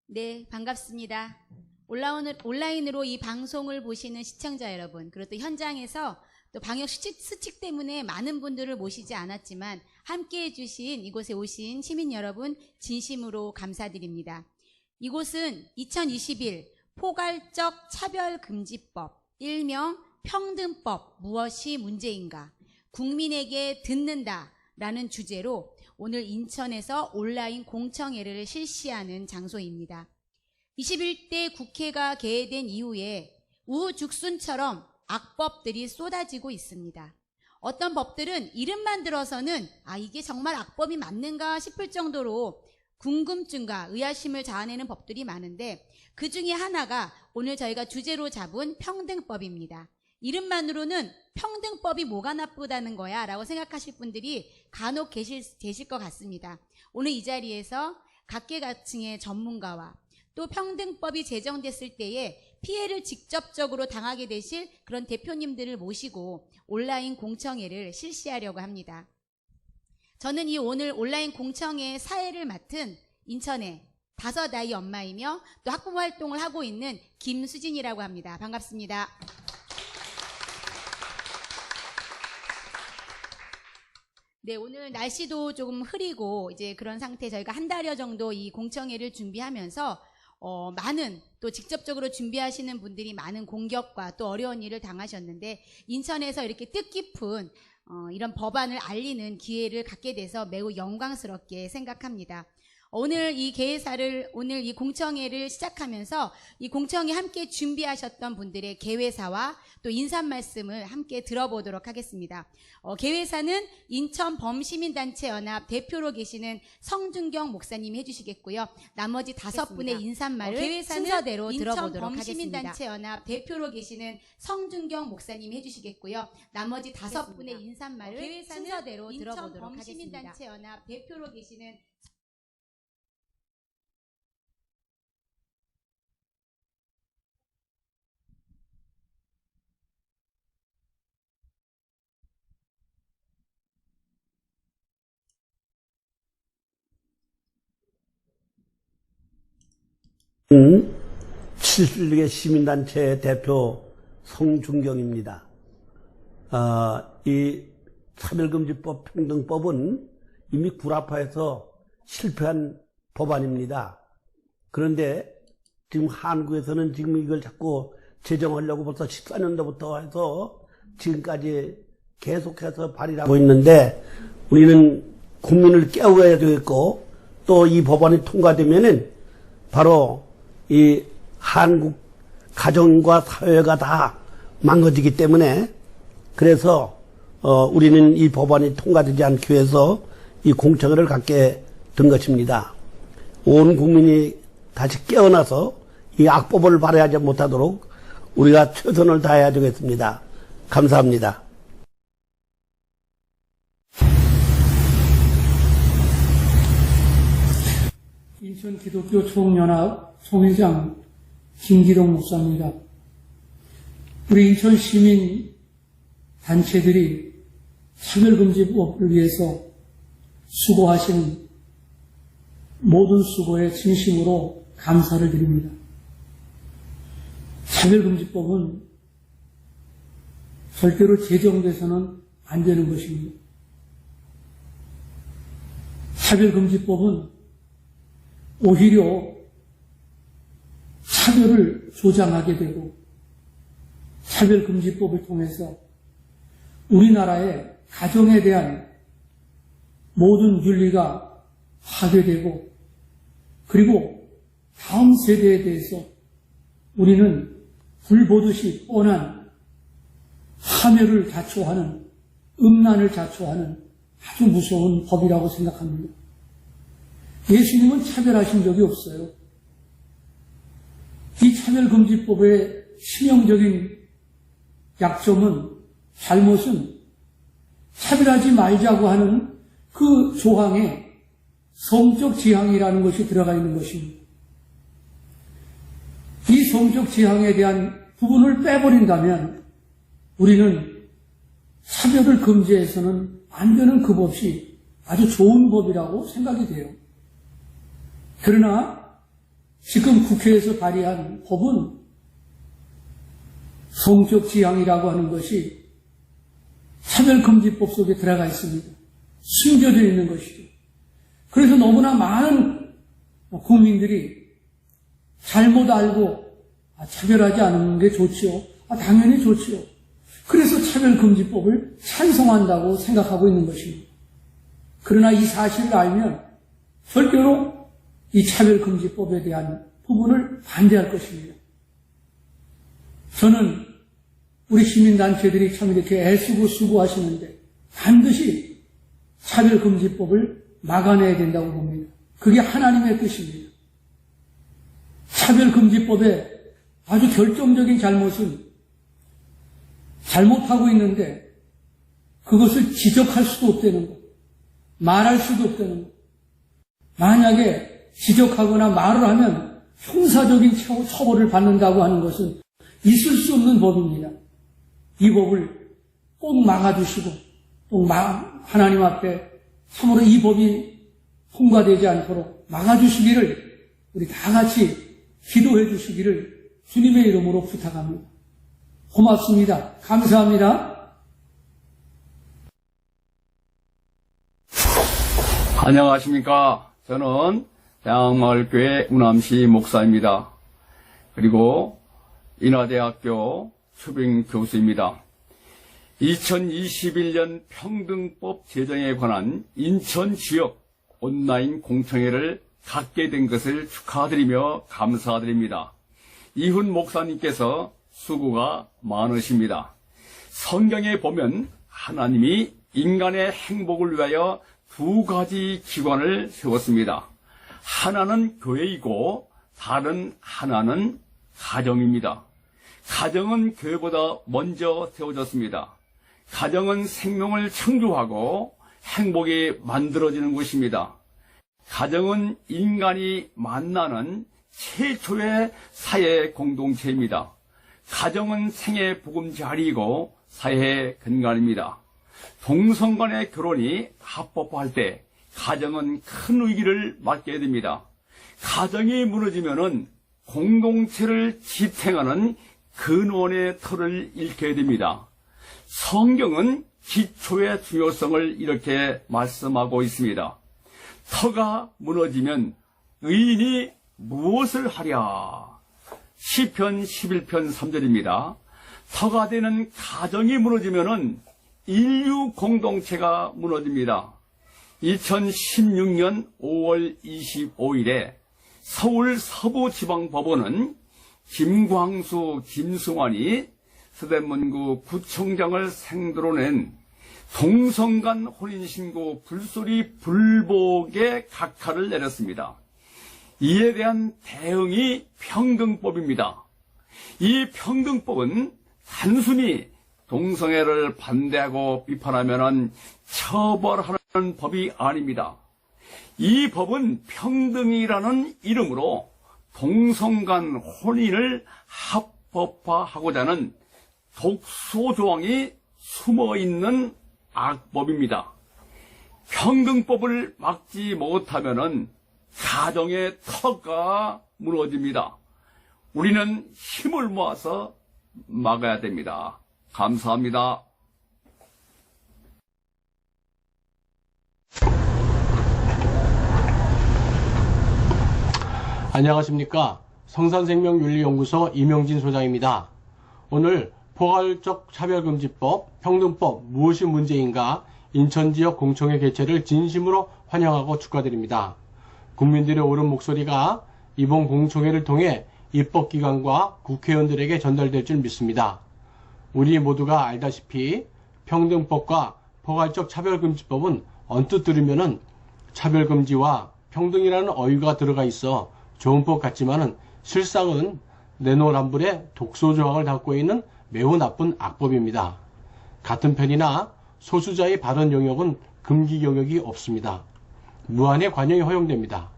네, 반갑습니다. 온라인으로 이 방송을 보시는 시청자 여러분, 그리고 또 현장에서 또 방역 수칙 때문에 많은 분들을 모시지 않았지만 함께해 주신 이곳에 오신 시민 여러분 진심으로 감사드립니다. 이곳은 2021 포괄적 차별금지법, 일명 평등법 무엇이 문제인가, 국민에게 듣는다라는 주제로 오늘 인천에서 온라인 공청회를 실시하는 장소입니다. 21대 국회가 개회된 이후에 우후죽순처럼 악법들이 쏟아지고 있습니다. 어떤 법들은 이름만 들어서는 이게 정말 악법이 맞는가 싶을 정도로 궁금증과 의아심을 자아내는 법들이 많은데 그 중에 하나가 오늘 저희가 주제로 잡은 평등법입니다. 이름만으로는 평등법이 뭐가 나쁘다는 거야 라고 생각하실 분들이 간혹 계실 것 같습니다. 오늘 이 자리에서 각계각층의 전문가와 또 평등법이 제정됐을 때에 피해를 직접적으로 당하게 되실 그런 대표님들을 모시고 온라인 공청회를 실시하려고 합니다. 저는 이 오늘 온라인 공청회 사회를 맡은 인천의 5 엄마이며 또 학부모 활동을 하고 있는 김수진이라고 합니다. 반갑습니다. 네, 오늘 날씨도 조금 흐리고 이제 그런 상태 저희가 한 달여 정도 이 공청회를 준비하면서 많은 또 직접적으로 준비하시는 분들이 많은 공격과 또 어려운 일을 당하셨는데 인천에서 이렇게 뜻깊은 이런 법안을 알리는 기회를 갖게 돼서 매우 영광스럽게 생각합니다. 오늘 이 공청회를 시작하면서 이 공청회 함께 준비하셨던 분들의 개회사와 또 인사 말씀을 함께 들어보도록 하겠습니다. 개회사는 인천범시민단체연합 대표로 계시는 성준경 목사님이 해주시겠고요. 나머지 5분의 인사말을 순서대로 들어보도록 하겠습니다. 범시민단체연합 대표로 계시는 성준경 목사님이 해주시겠고요. 나머지 5분의 인사말을 순서대로 들어보도록 하겠습니다. 범시민단체연합 대표로 계시는 칠개 시민단체 대표 성준경입니다. 이 차별금지법 평등법은 이미 구라파에서 실패한 법안입니다. 그런데 지금 한국에서는 지금 이걸 자꾸 제정하려고 벌써 14년도부터 해서 지금까지 계속해서 발의를 하고 있는데 우리는 국민을 깨워야 되겠고 또 이 법안이 통과되면은 바로 이 한국 가정과 사회가 다 망가지기 때문에 그래서 우리는 이 법안이 통과되지 않기 위해서 이 공청회를 갖게 된 것입니다. 온 국민이 다시 깨어나서 이 악법을 발휘하지 못하도록 우리가 최선을 다해야 되겠습니다. 감사합니다. 인천 기독교 총연합 총회장 김기동 목사입니다. 우리 인천 시민 단체들이 차별금지법을 위해서 수고하시는 모든 수고에 진심으로 감사를 드립니다. 차별금지법은 절대로 제정돼서는 안 되는 것입니다. 차별금지법은 오히려 차별을 조장하게 되고 차별금지법을 통해서 우리나라의 가정에 대한 모든 윤리가 파괴되고 그리고 다음 세대에 대해서 우리는 불보듯이 뻔한 파멸을 자초하는 음란을 자초하는 아주 무서운 법이라고 생각합니다. 예수님은 차별하신 적이 없어요. 이 차별금지법의 치명적인 약점은, 잘못은 차별하지 말자고 하는 그 조항에 성적 지향이라는 것이 들어가 있는 것입니다. 이 성적 지향에 대한 부분을 빼버린다면 우리는 차별을 금지해서는 안 되는 그 법이 아주 좋은 법이라고 생각이 돼요. 그러나 지금 국회에서 발의한 법은 성적 지향이라고 하는 것이 차별금지법 속에 들어가 있습니다. 숨겨져 있는 것이죠. 그래서 너무나 많은 국민들이 잘못 알고 차별하지 않는 게 좋지요. 당연히 좋지요. 그래서 차별금지법을 찬성한다고 생각하고 있는 것입니다. 그러나 이 사실을 알면 절대로 이 차별금지법에 대한 부분을 반대할 것입니다. 저는 우리 시민단체들이 참 이렇게 애쓰고 수고하시는데 반드시 차별금지법을 막아내야 된다고 봅니다. 그게 하나님의 뜻입니다. 차별금지법의 아주 결정적인 잘못은 잘못하고 있는데 그것을 지적할 수도 없다는 것, 말할 수도 없다는 것. 만약에 지적하거나 말을 하면 형사적인 처벌을 받는다고 하는 것은 있을 수 없는 법입니다. 이 법을 꼭 막아주시고 또 하나님 앞에 참으로 이 법이 통과되지 않도록 막아주시기를 우리 다 같이 기도해 주시기를 주님의 이름으로 부탁합니다. 고맙습니다. 감사합니다. 안녕하십니까. 저는 대학마을교회 우남시 목사입니다. 그리고 인하대학교 초빙교수입니다. 2021년 평등법 제정에 관한 인천지역 온라인 공청회를 갖게 된 것을 축하드리며 감사드립니다. 이훈 목사님께서 수고가 많으십니다. 성경에 보면 하나님이 인간의 행복을 위하여 두 가지 기관을 세웠습니다. 하나는 교회이고 다른 하나는 가정입니다. 가정은 교회보다 먼저 세워졌습니다. 가정은 생명을 창조하고 행복이 만들어지는 곳입니다. 가정은 인간이 만나는 최초의 사회 공동체입니다. 가정은 생애 보금자리이고 사회의 근간입니다. 동성 간의 결혼이 합법화할 때 가정은 큰 위기를 맞게 됩니다. 가정이 무너지면은 공동체를 지탱하는 근원의 터를 잃게 됩니다. 성경은 기초의 중요성을 이렇게 말씀하고 있습니다. 터가 무너지면 의인이 무엇을 하랴? 시편 11편 3절입니다. 터가 되는 가정이 무너지면은 인류 공동체가 무너집니다. 2016년 5월 25일에 서울 서부지방법원은 김광수, 김승환이 서대문구 구청장을 상대로 낸 동성간 혼인신고 불소리 불복의 각하를 내렸습니다. 이에 대한 대응이 평등법입니다. 이 평등법은 단순히 동성애를 반대하고 비판하면 처벌하는 법이 아닙니다. 이 법은 평등이라는 이름으로 동성간 혼인을 합법화하고자 하는 독소조항이 숨어있는 악법입니다. 평등법을 막지 못하면 가정의 터가 무너집니다. 우리는 힘을 모아서 막아야 됩니다. 감사합니다. 안녕하십니까. 성산생명윤리연구소 이명진 소장입니다. 오늘 포괄적 차별금지법, 평등법 무엇이 문제인가 인천지역 공청회 개최를 진심으로 환영하고 축하드립니다. 국민들의 옳은 목소리가 이번 공청회를 통해 입법기관과 국회의원들에게 전달될 줄 믿습니다. 우리 모두가 알다시피 평등법과 포괄적 차별금지법은 언뜻 들으면은 차별금지와 평등이라는 어휘가 들어가 있어 좋은 법 같지만은 실상은 내노란불에 독소조항을 담고 있는 매우 나쁜 악법입니다. 같은 편이나 소수자의 발언 영역은 금기 영역이 없습니다. 무한의 관용이 허용됩니다.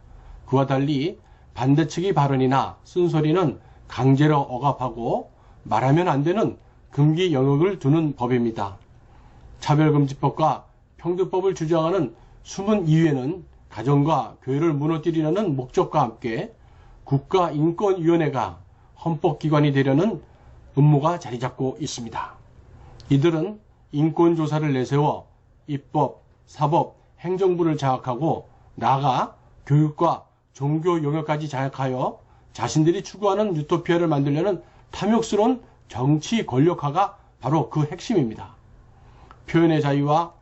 그와 달리 반대측의 발언이나 쓴소리는 강제로 억압하고 말하면 안 되는 금기 영역을 두는 법입니다. 차별금지법과 평등법을 주장하는 숨은 이유에는 가정과 교회를 무너뜨리려는 목적과 함께 국가인권위원회가 헌법기관이 되려는 음모가 자리 잡고 있습니다. 이들은 인권조사를 내세워 입법, 사법, 행정부를 장악하고 나아가 교육과 종교 영역까지 장악하여 자신들이 추구하는 유토피아를 만들려는 탐욕스러운 정치 권력화가 바로 그 핵심입니다. 표현의 자유와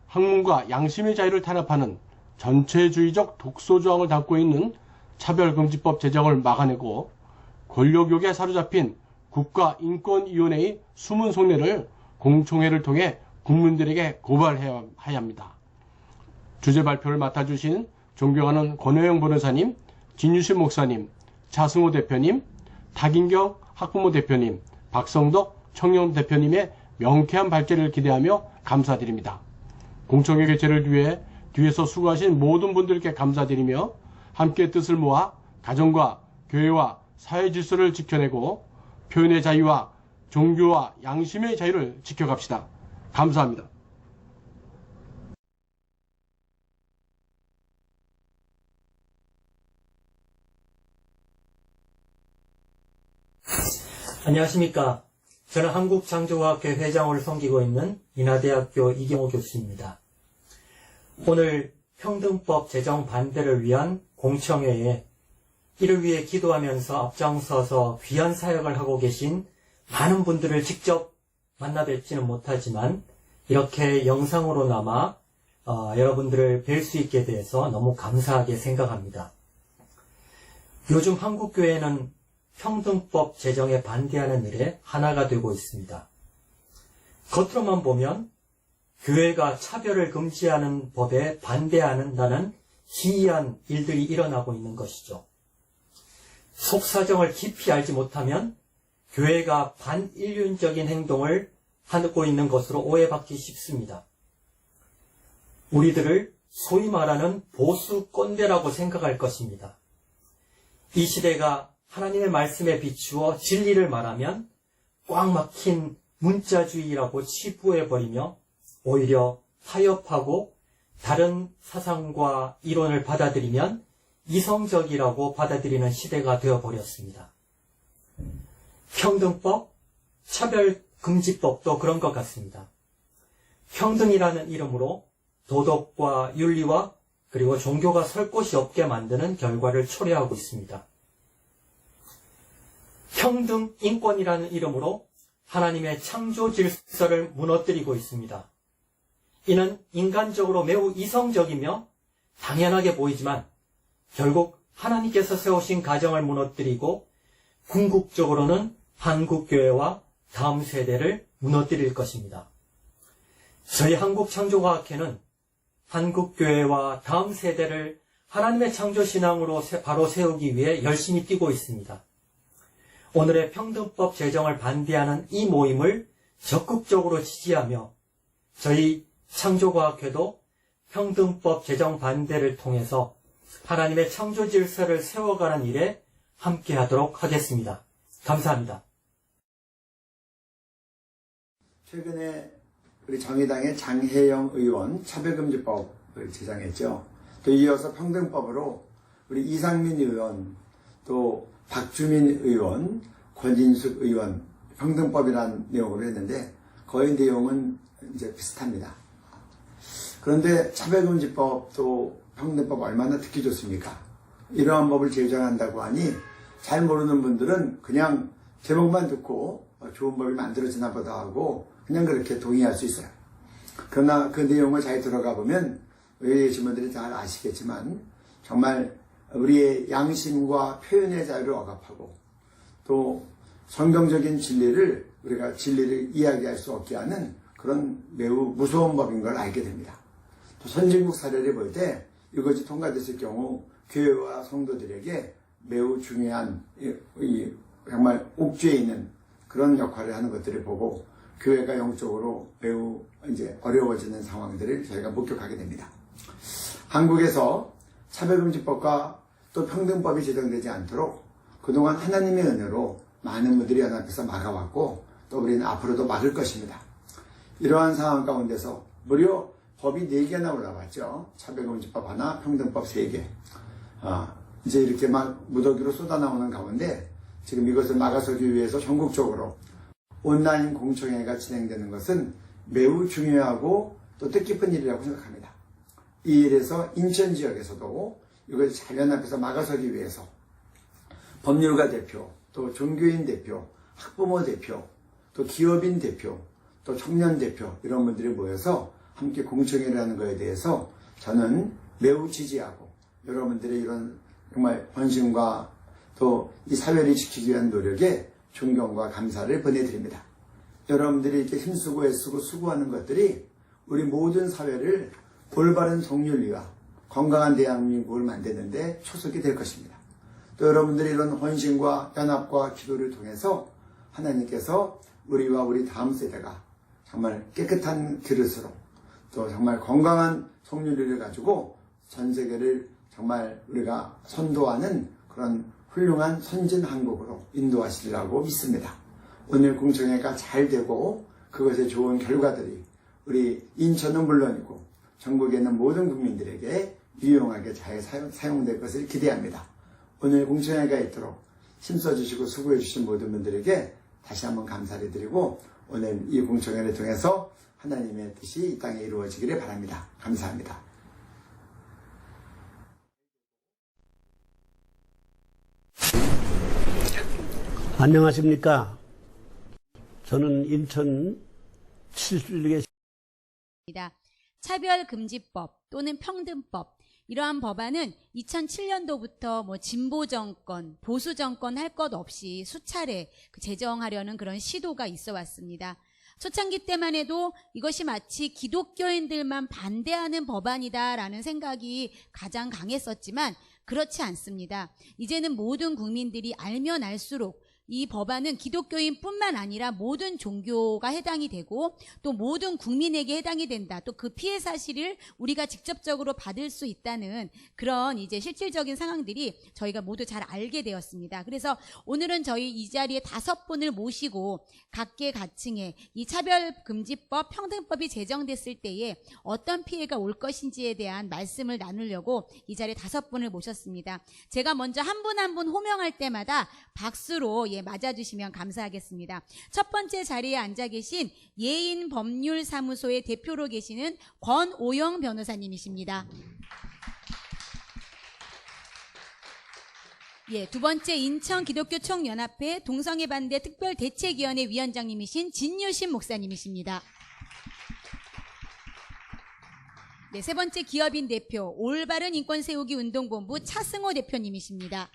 학문과 양심의 자유를 탄압하는 전체주의적 독소조항을 담고 있는 차별금지법 제정을 막아내고 권력욕에 사로잡힌 국가인권위원회의 숨은 속내를 공청회를 통해 국민들에게 고발해야 합니다. 주제 발표를 맡아주신 존경하는 권호영 변호사님, 진유신 목사님, 차승호 대표님, 박인경 학부모 대표님, 박성덕 청년 대표님의 명쾌한 발제를 기대하며 감사드립니다. 공청회 개최를 위해 뒤에서 수고하신 모든 분들께 감사드리며 함께 뜻을 모아 가정과 교회와 사회 질서를 지켜내고 표현의 자유와 종교와 양심의 자유를 지켜갑시다. 감사합니다. 안녕하십니까. 저는 한국창조과학회 회장을 섬기고 있는 인하대학교 이경호 교수입니다. 오늘 평등법 제정 반대를 위한 공청회에 이를 위해 기도하면서 앞장서서 귀한 사역을 하고 계신 많은 분들을 직접 만나 뵙지는 못하지만 이렇게 영상으로나마 여러분들을 뵐 수 있게 돼서 너무 감사하게 생각합니다. 요즘 한국교회는 평등법 제정에 반대하는 일에 하나가 되고 있습니다. 겉으로만 보면 교회가 차별을 금지하는 법에 반대한다는 기이한 일들이 일어나고 있는 것이죠. 속사정을 깊이 알지 못하면 교회가 반인륜적인 행동을 하고 있는 것으로 오해받기 쉽습니다. 우리들을 소위 말하는 보수 꼰대라고 생각할 것입니다. 이 시대가 하나님의 말씀에 비추어 진리를 말하면 꽉 막힌 문자주의라고 치부해버리며 오히려 타협하고 다른 사상과 이론을 받아들이면 이성적이라고 받아들이는 시대가 되어버렸습니다. 평등법, 차별금지법도 그런 것 같습니다. 평등이라는 이름으로 도덕과 윤리와 그리고 종교가 설 곳이 없게 만드는 결과를 초래하고 있습니다. 평등, 인권이라는 이름으로 하나님의 창조 질서를 무너뜨리고 있습니다. 이는 인간적으로 매우 이성적이며 당연하게 보이지만 결국 하나님께서 세우신 가정을 무너뜨리고 궁극적으로는 한국교회와 다음 세대를 무너뜨릴 것입니다. 저희 한국창조과학회는 한국교회와 다음 세대를 하나님의 창조신앙으로 바로 세우기 위해 열심히 뛰고 있습니다. 오늘의 평등법 제정을 반대하는 이 모임을 적극적으로 지지하며 저희 창조과학회도 평등법 제정 반대를 통해서 하나님의 창조 질서를 세워가는 일에 함께하도록 하겠습니다. 감사합니다. 최근에 우리 정의당의 장혜영 의원 차별금지법을 제정했죠. 또 이어서 평등법으로 우리 이상민 의원, 또 박주민 의원, 권진숙 의원 평등법이라는 내용으로 했는데 거의 내용은 이제 비슷합니다. 그런데 차별금지법도 평등법 얼마나 듣기 좋습니까? 이러한 법을 제정한다고 하니 잘 모르는 분들은 그냥 제목만 듣고 좋은 법이 만들어지나 보다 하고 그냥 그렇게 동의할 수 있어요. 그러나 그 내용을 잘 들어가 보면 여기 계신 분들이 잘 아시겠지만 정말 우리의 양심과 표현의 자유를 억압하고 또 성경적인 진리를 우리가 진리를 이야기할 수 없게 하는 그런 매우 무서운 법인 걸 알게 됩니다. 또 선진국 사례를 볼 때 이것이 통과됐을 경우 교회와 성도들에게 매우 중요한 정말 옥죄에 있는 그런 역할을 하는 것들을 보고 교회가 영적으로 매우 이제 어려워지는 상황들을 저희가 목격하게 됩니다. 한국에서 차별금지법과 또 평등법이 제정되지 않도록 그동안 하나님의 은혜로 많은 분들이 연합해서 막아왔고 또 우리는 앞으로도 막을 것입니다. 이러한 상황 가운데서 무려 법이 4개나 올라왔죠. 차별금지법 하나, 평등법 3개. 이제 이렇게 막 무더기로 쏟아나오는 가운데 지금 이것을 막아서기 위해서 전국적으로 온라인 공청회가 진행되는 것은 매우 중요하고 또 뜻깊은 일이라고 생각합니다. 이 일에서 인천 지역에서도 이걸 잘 연합해서 막아서기 위해서 법률가 대표, 또 종교인 대표, 학부모 대표, 또 기업인 대표, 또 청년 대표 이런 분들이 모여서 함께 공청회를 하는 것에 대해서 저는 매우 지지하고 여러분들의 이런 정말 헌신과 또 이 사회를 지키기 위한 노력에 존경과 감사를 보내드립니다. 여러분들이 이렇게 힘쓰고 애쓰고 수고하는 것들이 우리 모든 사회를 올바른 성윤리와 건강한 대한민국을 만드는데 초석이 될 것입니다. 또 여러분들의 이런 헌신과 연합과 기도를 통해서 하나님께서 우리와 우리 다음 세대가 정말 깨끗한 그릇으로 또 정말 건강한 성윤리를 가지고 전 세계를 정말 우리가 선도하는 그런 훌륭한 선진 한국으로 인도하시리라고 믿습니다. 오늘 공청회가 잘 되고 그것의 좋은 결과들이 우리 인천은 물론이고 전국에 있는 모든 국민들에게 유용하게 잘 사용될 것을 기대합니다. 오늘 공청회가 있도록 힘써주시고 수고해주신 모든 분들에게 다시 한번 감사를 드리고 오늘 이 공청회를 통해서 하나님의 뜻이 이 땅에 이루어지기를 바랍니다. 감사합니다. 안녕하십니까. 저는 인천 칠순리의 차별금지법 또는 평등법 이러한 법안은 2007년도부터 뭐 진보 정권, 보수 정권 할 것 없이 수차례 제정하려는 그런 시도가 있어 왔습니다. 초창기 때만 해도 이것이 마치 기독교인들만 반대하는 법안이다라는 생각이 가장 강했었지만 그렇지 않습니다. 이제는 모든 국민들이 알면 알수록 이 법안은 기독교인뿐만 아니라 모든 종교가 해당이 되고 또 모든 국민에게 해당이 된다. 또 그 피해 사실을 우리가 직접적으로 받을 수 있다는 그런 이제 실질적인 상황들이 저희가 모두 잘 알게 되었습니다. 그래서 오늘은 저희 이 자리에 5분을 모시고 각계각층의 이 차별금지법, 평등법이 제정됐을 때에 어떤 피해가 올 것인지에 대한 말씀을 나누려고 이 자리에 5분을 모셨습니다. 제가 먼저 한 분 한 분 호명할 때마다 박수로 맞아주시면 감사하겠습니다. 첫 번째 자리에 앉아 계신 예인법률사무소의 대표로 계시는 권오영 변호사님이십니다. 두 번째 인천기독교총연합회 동성애반대 특별대책위원회 위원장님이신 진유신 목사님이십니다. 세 번째 기업인 대표 올바른 인권 세우기 운동본부 차승호 대표님이십니다.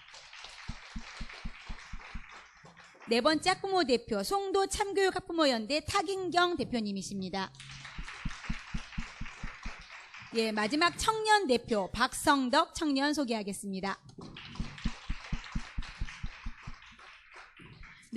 네 번째 학부모 대표 송도 참교육 학부모연대 타긴경 대표님이십니다. 마지막 청년 대표 박성덕 청년 소개하겠습니다.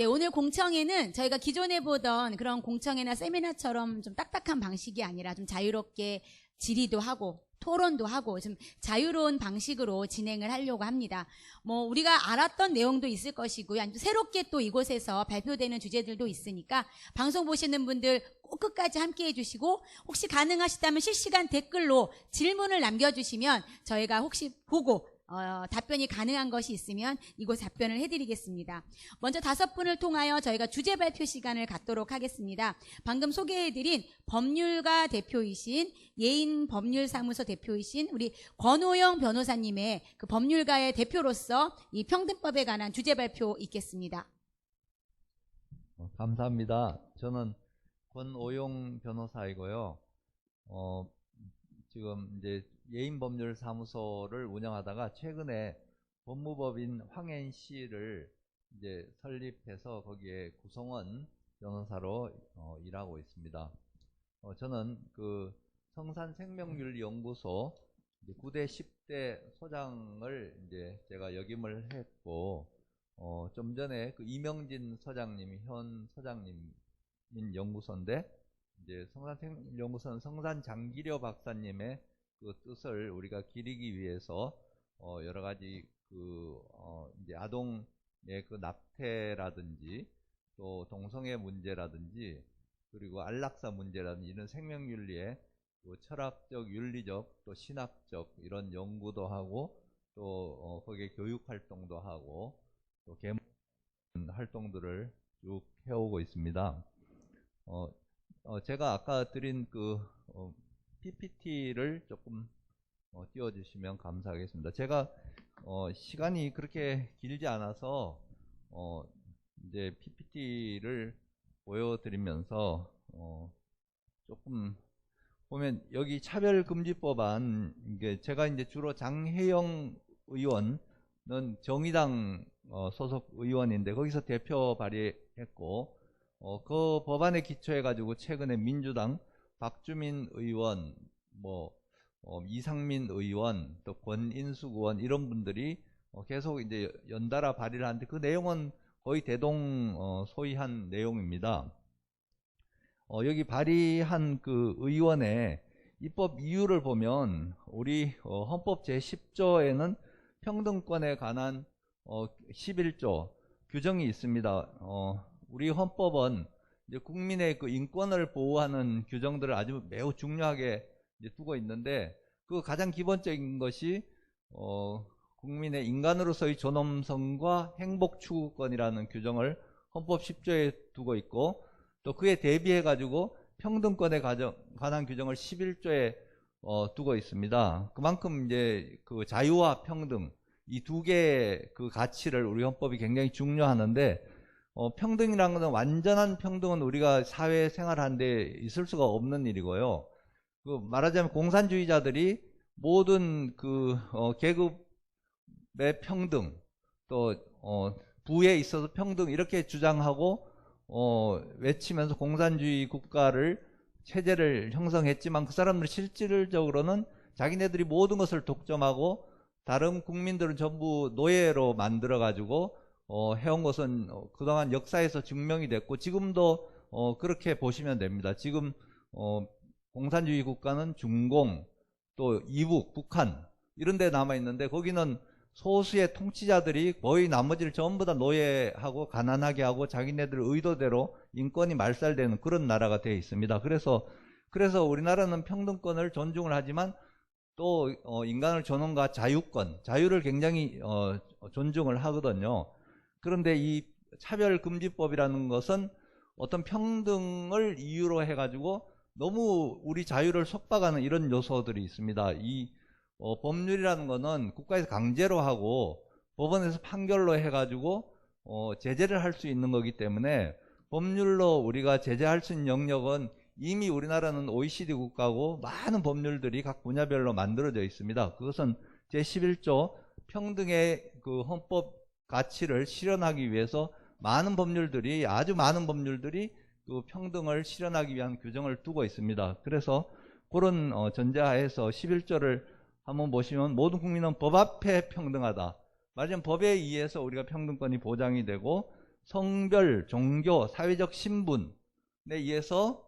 오늘 공청회는 저희가 기존에 보던 그런 공청회나 세미나처럼 좀 딱딱한 방식이 아니라 좀 자유롭게 질의도 하고 토론도 하고 좀 자유로운 방식으로 진행을 하려고 합니다. 우리가 알았던 내용도 있을 것이고요. 아니면 새롭게 또 이곳에서 발표되는 주제들도 있으니까 방송 보시는 분들 꼭 끝까지 함께 해주시고 혹시 가능하시다면 실시간 댓글로 질문을 남겨주시면 저희가 혹시 보고 답변이 가능한 것이 있으면 이곳 답변을 해드리겠습니다. 먼저 5분을 통하여 저희가 주제 발표 시간을 갖도록 하겠습니다. 방금 소개해드린 법률가 대표이신 예인법률사무소 대표이신 우리 권오영 변호사님의 그 법률가의 대표로서 이 평등법에 관한 주제 발표 있겠습니다. 감사합니다. 저는 권오용 변호사이고요. 지금 이제 예인법률사무소를 운영하다가 최근에 법무법인 황현 씨를 이제 설립해서 거기에 구성원 변호사로 일하고 있습니다. 저는 그 성산생명윤리연구소 9대 10대 소장을 이제 제가 역임을 했고, 좀 전에 그 이명진 소장님이 현 소장님인 연구소인데, 이제 성산생명연구소는 성산장기려 박사님의 그 뜻을 우리가 기리기 위해서 여러 가지 이제 아동의 그 납태라든지 또 동성애 문제라든지 그리고 안락사 문제라든지 이런 생명윤리의 그 철학적, 윤리적 또 신학적 이런 연구도 하고 또 거기에 교육 활동도 하고 또 개문 활동들을 쭉 해오고 있습니다. 제가 아까 드린 그 PPT를 조금 띄워주시면 감사하겠습니다. 제가 시간이 그렇게 길지 않아서 이제 PPT를 보여드리면서 조금 보면 여기 차별금지법안, 이게 제가 이제 주로 장혜영 의원은 정의당 소속 의원인데 거기서 대표 발의했고 그 법안에 기초해 가지고 최근에 민주당 박주민 의원, 이상민 의원, 또 권인숙 의원 이런 분들이 계속 이제 연달아 발의를 하는데 그 내용은 거의 대동소이한 내용입니다. 여기 발의한 그 의원의 입법 이유를 보면 우리 헌법 제10조에는 평등권에 관한 11조 규정이 있습니다. 우리 헌법은 이제 국민의 그 인권을 보호하는 규정들을 아주 매우 중요하게 이제 두고 있는데 그 가장 기본적인 것이 국민의 인간으로서의 존엄성과 행복 추구권이라는 규정을 헌법 10조에 두고 있고 또 그에 대비해 가지고 평등권에 관한 규정을 11조에 두고 있습니다. 그만큼 이제 그 자유와 평등 이 두 개의 그 가치를 우리 헌법이 굉장히 중요하는데 평등이라는 것은 완전한 평등은 우리가 사회 생활하는데 있을 수가 없는 일이고요. 그 말하자면 공산주의자들이 모든 그 계급의 평등 또 부에 있어서 평등 이렇게 주장하고 외치면서 공산주의 국가를 체제를 형성했지만 그 사람들이 실질적으로는 자기네들이 모든 것을 독점하고 다른 국민들은 전부 노예로 만들어 가지고 해온 것은 그동안 역사에서 증명이 됐고 지금도 그렇게 보시면 됩니다. 지금 공산주의 국가는 중공 또 이북 북한 이런 데 남아 있는데 거기는 소수의 통치자들이 거의 나머지를 전부 다 노예하고 가난하게 하고 자기네들 의도대로 인권이 말살되는 그런 나라가 되어 있습니다. 그래서 우리나라는 평등권을 존중을 하지만 또 인간의 존엄과 자유권, 자유를 굉장히 존중을 하거든요. 그런데 이 차별금지법이라는 것은 어떤 평등을 이유로 해가지고 너무 우리 자유를 속박하는 이런 요소들이 있습니다. 이 법률이라는 거는 국가에서 강제로 하고 법원에서 판결로 해가지고 제재를 할 수 있는 거기 때문에 법률로 우리가 제재할 수 있는 영역은 이미 우리나라는 OECD 국가고 많은 법률들이 각 분야별로 만들어져 있습니다. 그것은 제11조 평등의 그 헌법 가치를 실현하기 위해서 아주 많은 법률들이 그 평등을 실현하기 위한 규정을 두고 있습니다. 그래서 그런 전제하에서 11조를 한번 보시면 모든 국민은 법 앞에 평등하다. 말하자면 법에 의해서 우리가 평등권이 보장이 되고 성별, 종교, 사회적 신분에 의해서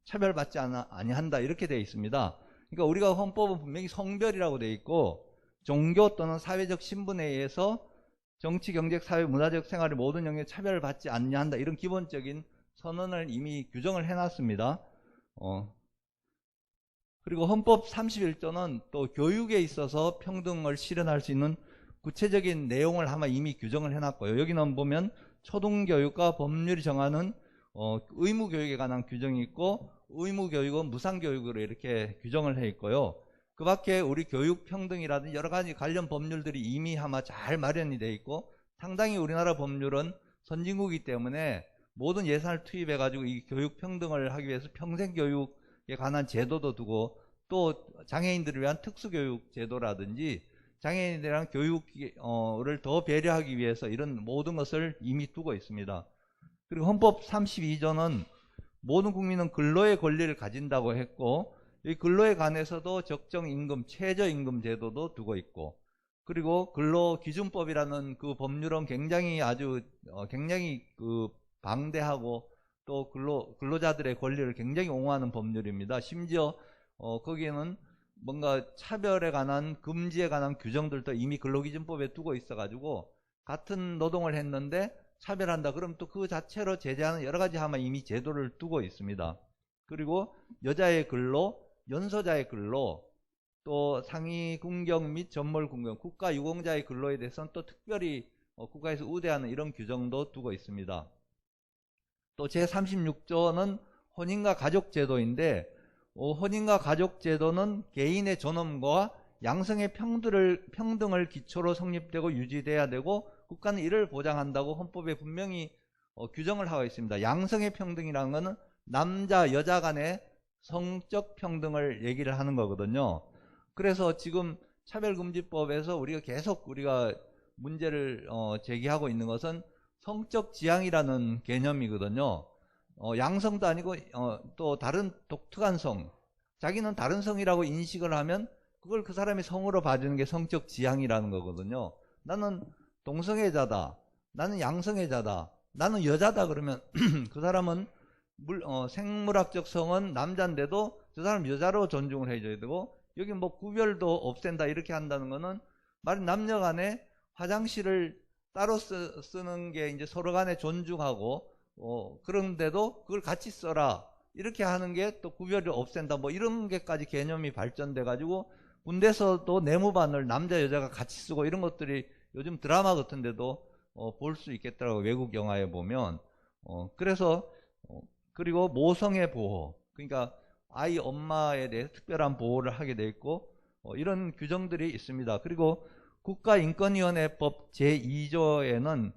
차별받지 아니한다 이렇게 되어 있습니다. 그러니까 우리가 헌법은 분명히 성별이라고 되어 있고 종교 또는 사회적 신분에 의해서 정치, 경제, 사회, 문화적 생활의 모든 영역에 차별받지 아니한다 이런 기본적인 선언을 이미 규정을 해놨습니다. 그리고 헌법 31조는 또 교육에 있어서 평등을 실현할 수 있는 구체적인 내용을 아마 이미 규정을 해놨고요. 여기는 보면 초등교육과 법률이 정하는 의무교육에 관한 규정이 있고 의무교육은 무상교육으로 이렇게 규정을 해 있고요. 그 밖에 우리 교육평등이라든지 여러 가지 관련 법률들이 이미 아마 잘 마련이 돼 있고 상당히 우리나라 법률은 선진국이기 때문에 모든 예산을 투입해 가지고 이 교육평등을 하기 위해서 평생교육에 관한 제도도 두고 또 장애인들을 위한 특수교육 제도라든지 장애인들에 대한 교육을 더 배려하기 위해서 이런 모든 것을 이미 두고 있습니다. 그리고 헌법 32조는 모든 국민은 근로의 권리를 가진다고 했고 이 근로에 관해서도 적정임금, 최저임금 제도도 두고 있고 그리고 근로기준법이라는 그 법률은 굉장히 굉장히 그 방대하고 또 근로자들의 권리를 굉장히 옹호하는 법률입니다. 심지어 거기에는 뭔가 차별에 관한 금지에 관한 규정들도 이미 근로기준법에 두고 있어가지고 같은 노동을 했는데 차별한다 그럼 또 그 자체로 제재하는 여러 가지 아마 이미 제도를 두고 있습니다. 그리고 여자의 근로, 연소자의 근로, 또 상위 군경 및 전몰 군경, 국가 유공자의 근로에 대해서는 또 특별히 국가에서 우대하는 이런 규정도 두고 있습니다. 또 제36조는 혼인과 가족제도인데 혼인과 가족제도는 개인의 존엄과 양성의 평등을 기초로 성립되고 유지돼야 되고 국가는 이를 보장한다고 헌법에 분명히 규정을 하고 있습니다. 양성의 평등이라는 것은 남자 여자 간의 성적 평등을 얘기를 하는 거거든요. 그래서 지금 차별금지법에서 우리가 문제를 제기하고 있는 것은 성적 지향이라는 개념이거든요. 양성도 아니고 또 다른 독특한 성, 자기는 다른 성이라고 인식을 하면 그걸 그 사람이 성으로 봐주는 게 성적 지향이라는 거거든요. 나는 동성애자다, 나는 양성애자다, 나는 여자다 그러면 그 사람은 생물학적 성은 남자인데도 저 사람 여자로 존중을 해줘야 되고, 여기 뭐 구별도 없앤다 이렇게 한다는 거는 말은 남녀 간에 화장실을 따로 쓰는 게 이제 서로 간에 존중하고 그런데도 그걸 같이 써라 이렇게 하는 게 또 구별을 없앤다 뭐 이런 게까지 개념이 발전돼 가지고 군대에서도 내무반을 남자 여자가 같이 쓰고 이런 것들이 요즘 드라마 같은 데도 볼 수 있겠더라고요. 외국 영화에 보면. 그래서 그리고 모성의 보호, 그러니까 아이 엄마에 대해서 특별한 보호를 하게 돼 있고 이런 규정들이 있습니다. 그리고 국가인권위원회법 제2조에는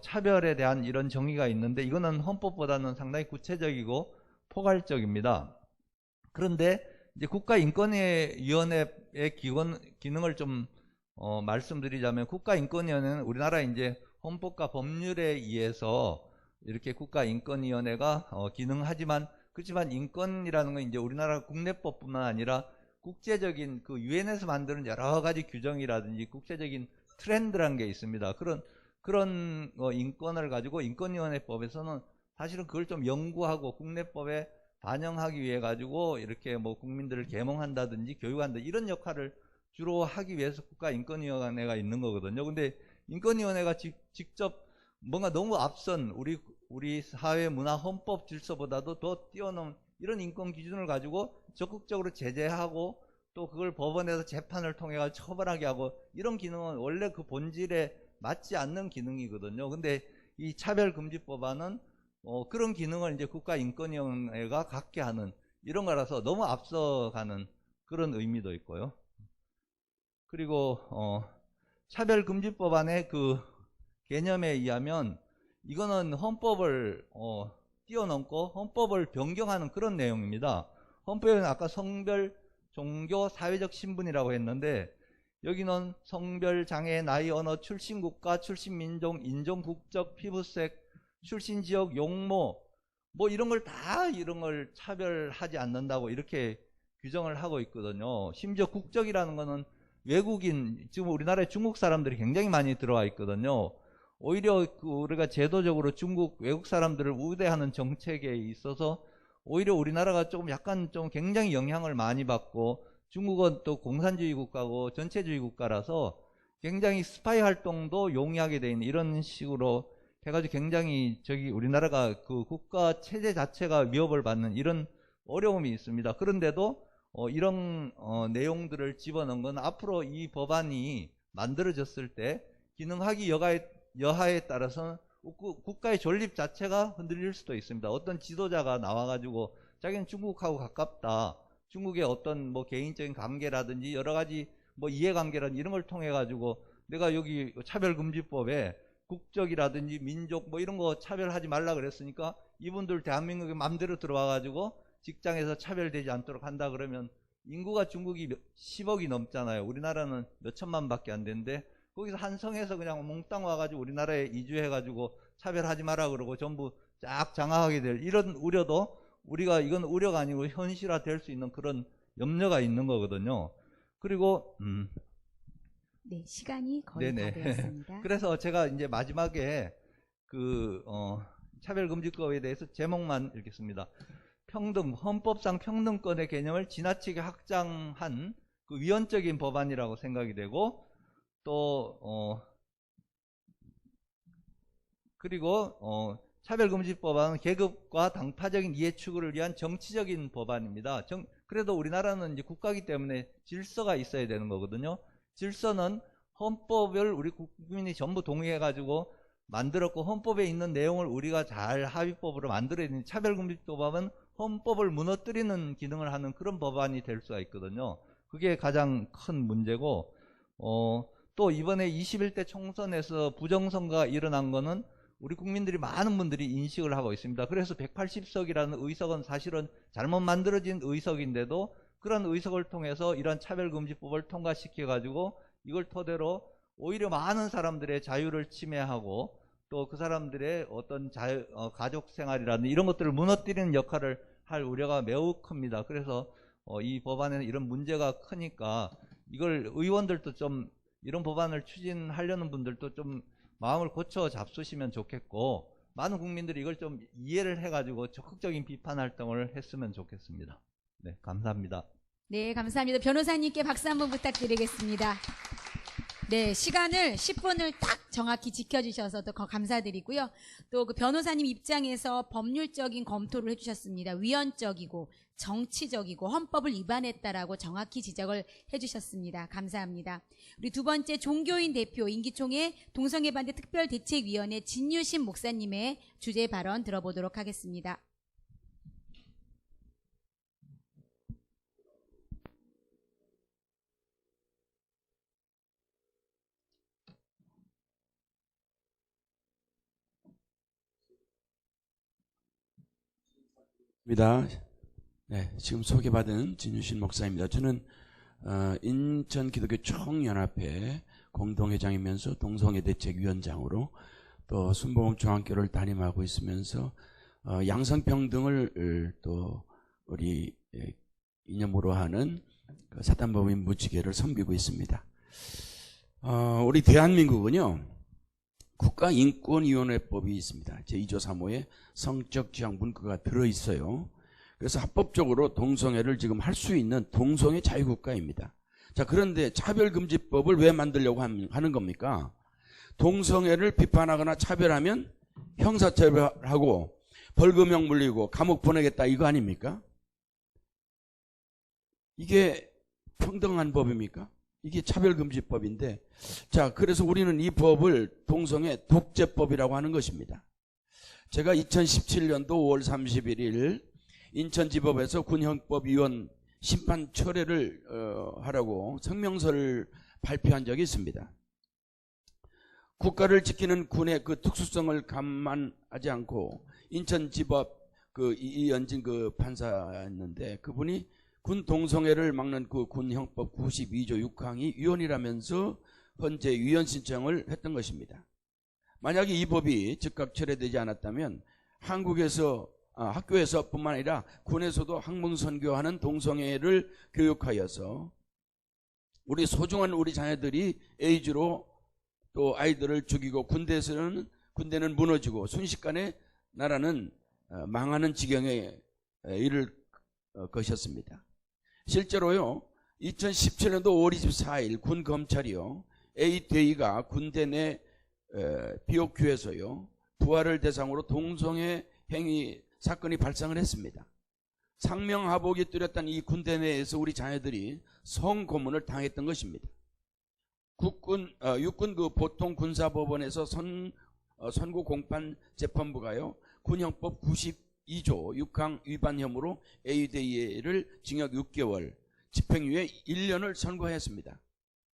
차별에 대한 이런 정의가 있는데 이거는 헌법보다는 상당히 구체적이고 포괄적입니다. 그런데 이제 국가인권위원회의 기능을 좀 말씀드리자면, 국가인권위원회는 우리나라 이제 헌법과 법률에 의해서 이렇게 국가인권위원회가 기능하지만, 그렇지만 인권이라는 건 이제 우리나라 국내법뿐만 아니라 국제적인 그 유엔에서 만드는 여러 가지 규정이라든지 국제적인 트렌드라는 게 있습니다. 그런 인권을 가지고 인권위원회법에서는 사실은 그걸 좀 연구하고 국내법에 반영하기 위해 가지고 이렇게 뭐 국민들을 계몽한다든지 교육한다 이런 역할을 주로 하기 위해서 국가인권위원회가 있는 거거든요. 근데 인권위원회가 직접 뭔가 너무 앞선 우리 사회 문화 헌법 질서보다도 더 뛰어넘은 이런 인권 기준을 가지고 적극적으로 제재하고 또 그걸 법원에서 재판을 통해 처벌하게 하고 이런 기능은 원래 그 본질에 맞지 않는 기능이거든요. 근데 이 차별금지법안은 그런 기능을 이제 국가인권위원회가 갖게 하는 이런 거라서 너무 앞서가는 그런 의미도 있고요. 그리고 차별금지법안의 그 개념에 의하면 이거는 헌법을 뛰어넘고 헌법을 변경하는 그런 내용입니다. 헌법에는 아까 성별, 종교, 사회적 신분이라고 했는데 여기는 성별, 장애, 나이, 언어, 출신 국가, 출신 민족, 인종, 국적, 피부색, 출신 지역, 용모 뭐 이런 걸 차별하지 않는다고 이렇게 규정을 하고 있거든요. 심지어 국적이라는 거는 외국인, 지금 우리나라에 중국 사람들이 굉장히 많이 들어와 있거든요. 오히려 우리가 제도적으로 중국 외국 사람들을 우대하는 정책에 있어서 오히려 우리나라가 약간 굉장히 영향을 많이 받고, 중국은 또 공산주의 국가고 전체주의 국가라서 굉장히 스파이 활동도 용이하게 돼 있는 이런 식으로 해가지고 굉장히 우리나라가 그 국가 체제 자체가 위협을 받는 이런 어려움이 있습니다. 그런데도 이런 내용들을 집어넣은 건 앞으로 이 법안이 만들어졌을 때 기능하기 여하에 따라서는 국가의 존립 자체가 흔들릴 수도 있습니다. 어떤 지도자가 나와가지고 자기는 중국하고 가깝다, 중국의 어떤 뭐 개인적인 관계라든지 여러 가지 뭐 이해관계라든지 이런 걸 통해 가지고 내가 여기 차별금지법에 국적이라든지 민족 뭐 이런 거 차별하지 말라 그랬으니까 이분들 대한민국에 맘대로 들어와 가지고 직장에서 차별되지 않도록 한다 그러면 인구가 중국이 10억이 넘잖아요. 우리나라는 몇 천만 밖에 안 되는데 거기서 한 성에서 그냥 몽땅 와가지고 우리나라에 이주해가지고 차별하지 마라 그러고 전부 쫙 장악하게 될 이런 우려도 이건 우려가 아니고 현실화 될 수 있는 그런 염려가 있는 거거든요. 그리고 네, 시간이 거의 네네. 다 되었습니다. 그래서 제가 이제 마지막에 차별금지법에 대해서 제목만 읽겠습니다. 헌법상 평등권의 개념을 지나치게 확장한 그 위헌적인 법안이라고 생각이 되고, 또 그리고 차별금지법안은 계급과 당파적인 이해 추구를 위한 정치적인 법안입니다. 그래도 우리나라는 이제 국가이기 때문에 질서가 있어야 되는 거거든요. 질서는 헌법을 우리 국민이 전부 동의해가지고 만들었고, 헌법에 있는 내용을 우리가 잘 합의법으로 만들어야 되는, 차별금지법은 헌법을 무너뜨리는 기능을 하는 그런 법안이 될 수가 있거든요. 그게 가장 큰 문제고, 또 이번에 21대 총선에서 부정선거가 일어난 거는 우리 국민들이, 많은 분들이 인식을 하고 있습니다. 그래서 180석이라는 의석은 사실은 잘못 만들어진 의석인데도 그런 의석을 통해서 이런 차별금지법을 통과시켜가지고 이걸 토대로 오히려 많은 사람들의 자유를 침해하고 또 그 사람들의 어떤 가족 생활이라든지 이런 것들을 무너뜨리는 역할을 할 우려가 매우 큽니다. 그래서 이 법안에는 이런 문제가 크니까 이걸 의원들도 좀, 이런 법안을 추진하려는 분들도 좀 마음을 고쳐 잡수시면 좋겠고, 많은 국민들이 이걸 좀 이해를 해가지고 적극적인 비판 활동을 했으면 좋겠습니다. 네, 감사합니다. 네, 감사합니다. 변호사님께 박수 한번 부탁드리겠습니다. 네, 시간을 10분을 딱 정확히 지켜주셔서 더 감사드리고요. 또 그 변호사님 입장에서 법률적인 검토를 해주셨습니다. 위헌적이고 정치적이고 헌법을 위반했다라고 정확히 지적을 해주셨습니다. 감사합니다. 우리 두 번째 종교인 대표 임기총회 동성애 반대 특별대책위원회 진유신 목사님의 주제 발언 들어보도록 하겠습니다. 네, 지금 소개받은 진유신 목사입니다. 저는 인천 기독교 총연합회 공동회장이면서 동성애 대책위원장으로 또 순복음 중앙교를 담임하고 있으면서 양성평등을 또 우리 이념으로 하는 사단법인 무지개를 섬기고 있습니다. 우리 대한민국은요, 국가인권위원회법이 있습니다. 제2조 3호에 성적 지향 문구가 들어있어요. 그래서 합법적으로 동성애를 지금 할 수 있는 동성애 자유국가입니다. 자, 그런데 차별금지법을 왜 만들려고 하는 겁니까? 동성애를 비판하거나 차별하면 형사처벌하고 벌금형 물리고 감옥 보내겠다, 이거 아닙니까? 이게 평등한 법입니까? 이게 차별금지법인데, 자, 그래서 우리는 이 법을 동성애 독재법이라고 하는 것입니다. 제가 2017년도 5월 31일 인천지법에서 군형법위원 심판 철회를 하라고 성명서를 발표한 적이 있습니다. 국가를 지키는 군의 그 특수성을 감안하지 않고 인천지법 이연진 판사였는데, 그분이 군 동성애를 막는 그 군형법 92조 6항이 위헌이라면서 헌재 위헌 신청을 했던 것입니다. 만약에 이 법이 즉각 철회되지 않았다면 학교에서 뿐만 아니라 군에서도 학문선교하는 동성애를 교육하여서 우리 소중한 우리 자녀들이 에이즈로 또 아이들을 죽이고 군대는 무너지고 순식간에 나라는 망하는 지경에 이를 것이었습니다. 실제로요, 2017년도 5월 24일 군 검찰이요, A 대위가 군대 내 BOQ에서요 부하를 대상으로 동성애 행위 사건이 발생을 했습니다. 상명하복이 뚜렷한 이 군대 내에서 우리 자녀들이 성고문을 당했던 것입니다. 육군 보통 군사법원에서 선고 공판 재판부가요 군형법 92조 6항 위반 혐의로 A대위를 징역 6개월, 집행유예 1년을 선고했습니다.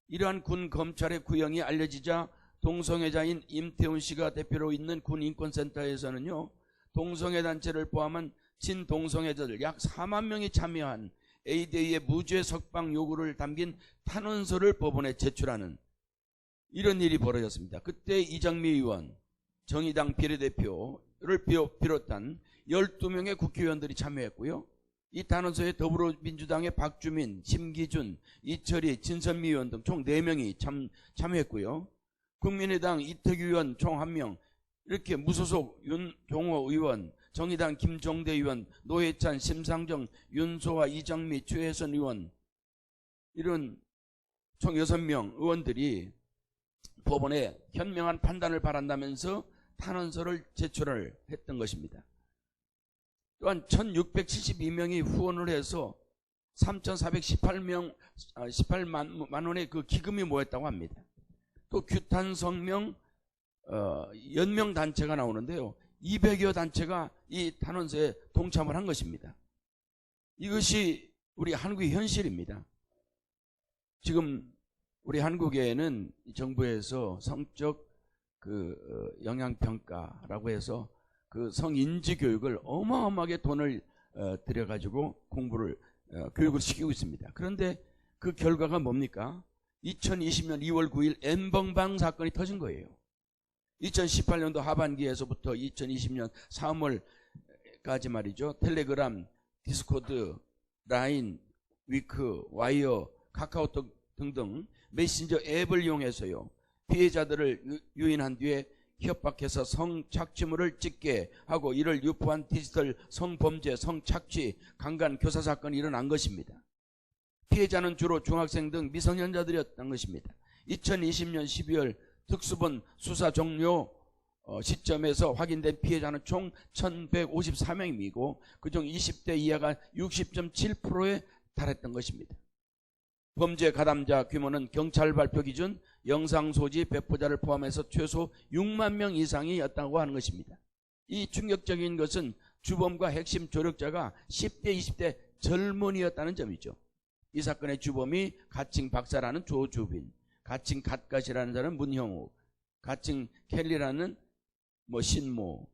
이러한 군 검찰의 구형이 알려지자 동성애자인 임태훈 씨가 대표로 있는 군인권센터에서는요, 동성애 단체를 포함한 친동성애자들 약 4만 명이 참여한 A대위의 무죄 석방 요구를 담긴 탄원서를 법원에 제출하는 이런 일이 벌어졌습니다. 그때 이정미 의원, 정의당 비례대표를 비롯한 12명의 국회의원들이 참여했고요. 이 탄원서에 더불어민주당의 박주민, 심기준, 이철희, 진선미 의원 등 총 4명이 참여했고요. 국민의당 이태규 의원 총 1명, 이렇게 무소속 윤종호 의원, 정의당 김종대 의원, 노회찬, 심상정, 윤소아, 이정미, 최혜선 의원, 이런 총 6명 의원들이 법원에 현명한 판단을 바란다면서 탄원서를 제출을 했던 것입니다. 또한 1672명이 후원을 해서 18만 원의 그 기금이 모였다고 합니다. 또 규탄성명 연명 단체가 나오는데요. 200여 단체가 이 탄원서에 동참을 한 것입니다. 이것이 우리 한국의 현실입니다. 지금 우리 한국에는 정부에서 성적 영향평가라고 해서 그 성인지 교육을 어마어마하게 돈을 들여가지고 교육을 시키고 있습니다. 그런데 그 결과가 뭡니까? 2020년 2월 9일 N번방 사건이 터진 거예요. 2018년도 하반기에서부터 2020년 3월까지 말이죠. 텔레그램, 디스코드, 라인, 위크, 와이어, 카카오톡 등등 메신저 앱을 이용해서요. 피해자들을 유인한 뒤에 협박해서 성착취물을 찍게 하고 이를 유포한 디지털 성범죄, 성착취, 강간, 교사 사건이 일어난 것입니다. 피해자는 주로 중학생 등 미성년자들이었던 것입니다. 2020년 12월 특수본 수사 종료 시점에서 확인된 피해자는 총 1154명이고 그중 20대 이하가 60.7%에 달했던 것입니다. 범죄 가담자 규모는 경찰 발표 기준 영상 소지 배포자를 포함해서 최소 6만 명 이상이었다고 하는 것입니다. 이 충격적인 것은 주범과 핵심 조력자가 10대, 20대 젊은이였다는 점이죠. 이 사건의 주범이 가칭 박사라는 조주빈, 가칭 갓갓이라는 자는 문형욱, 가칭 켈리라는 신모,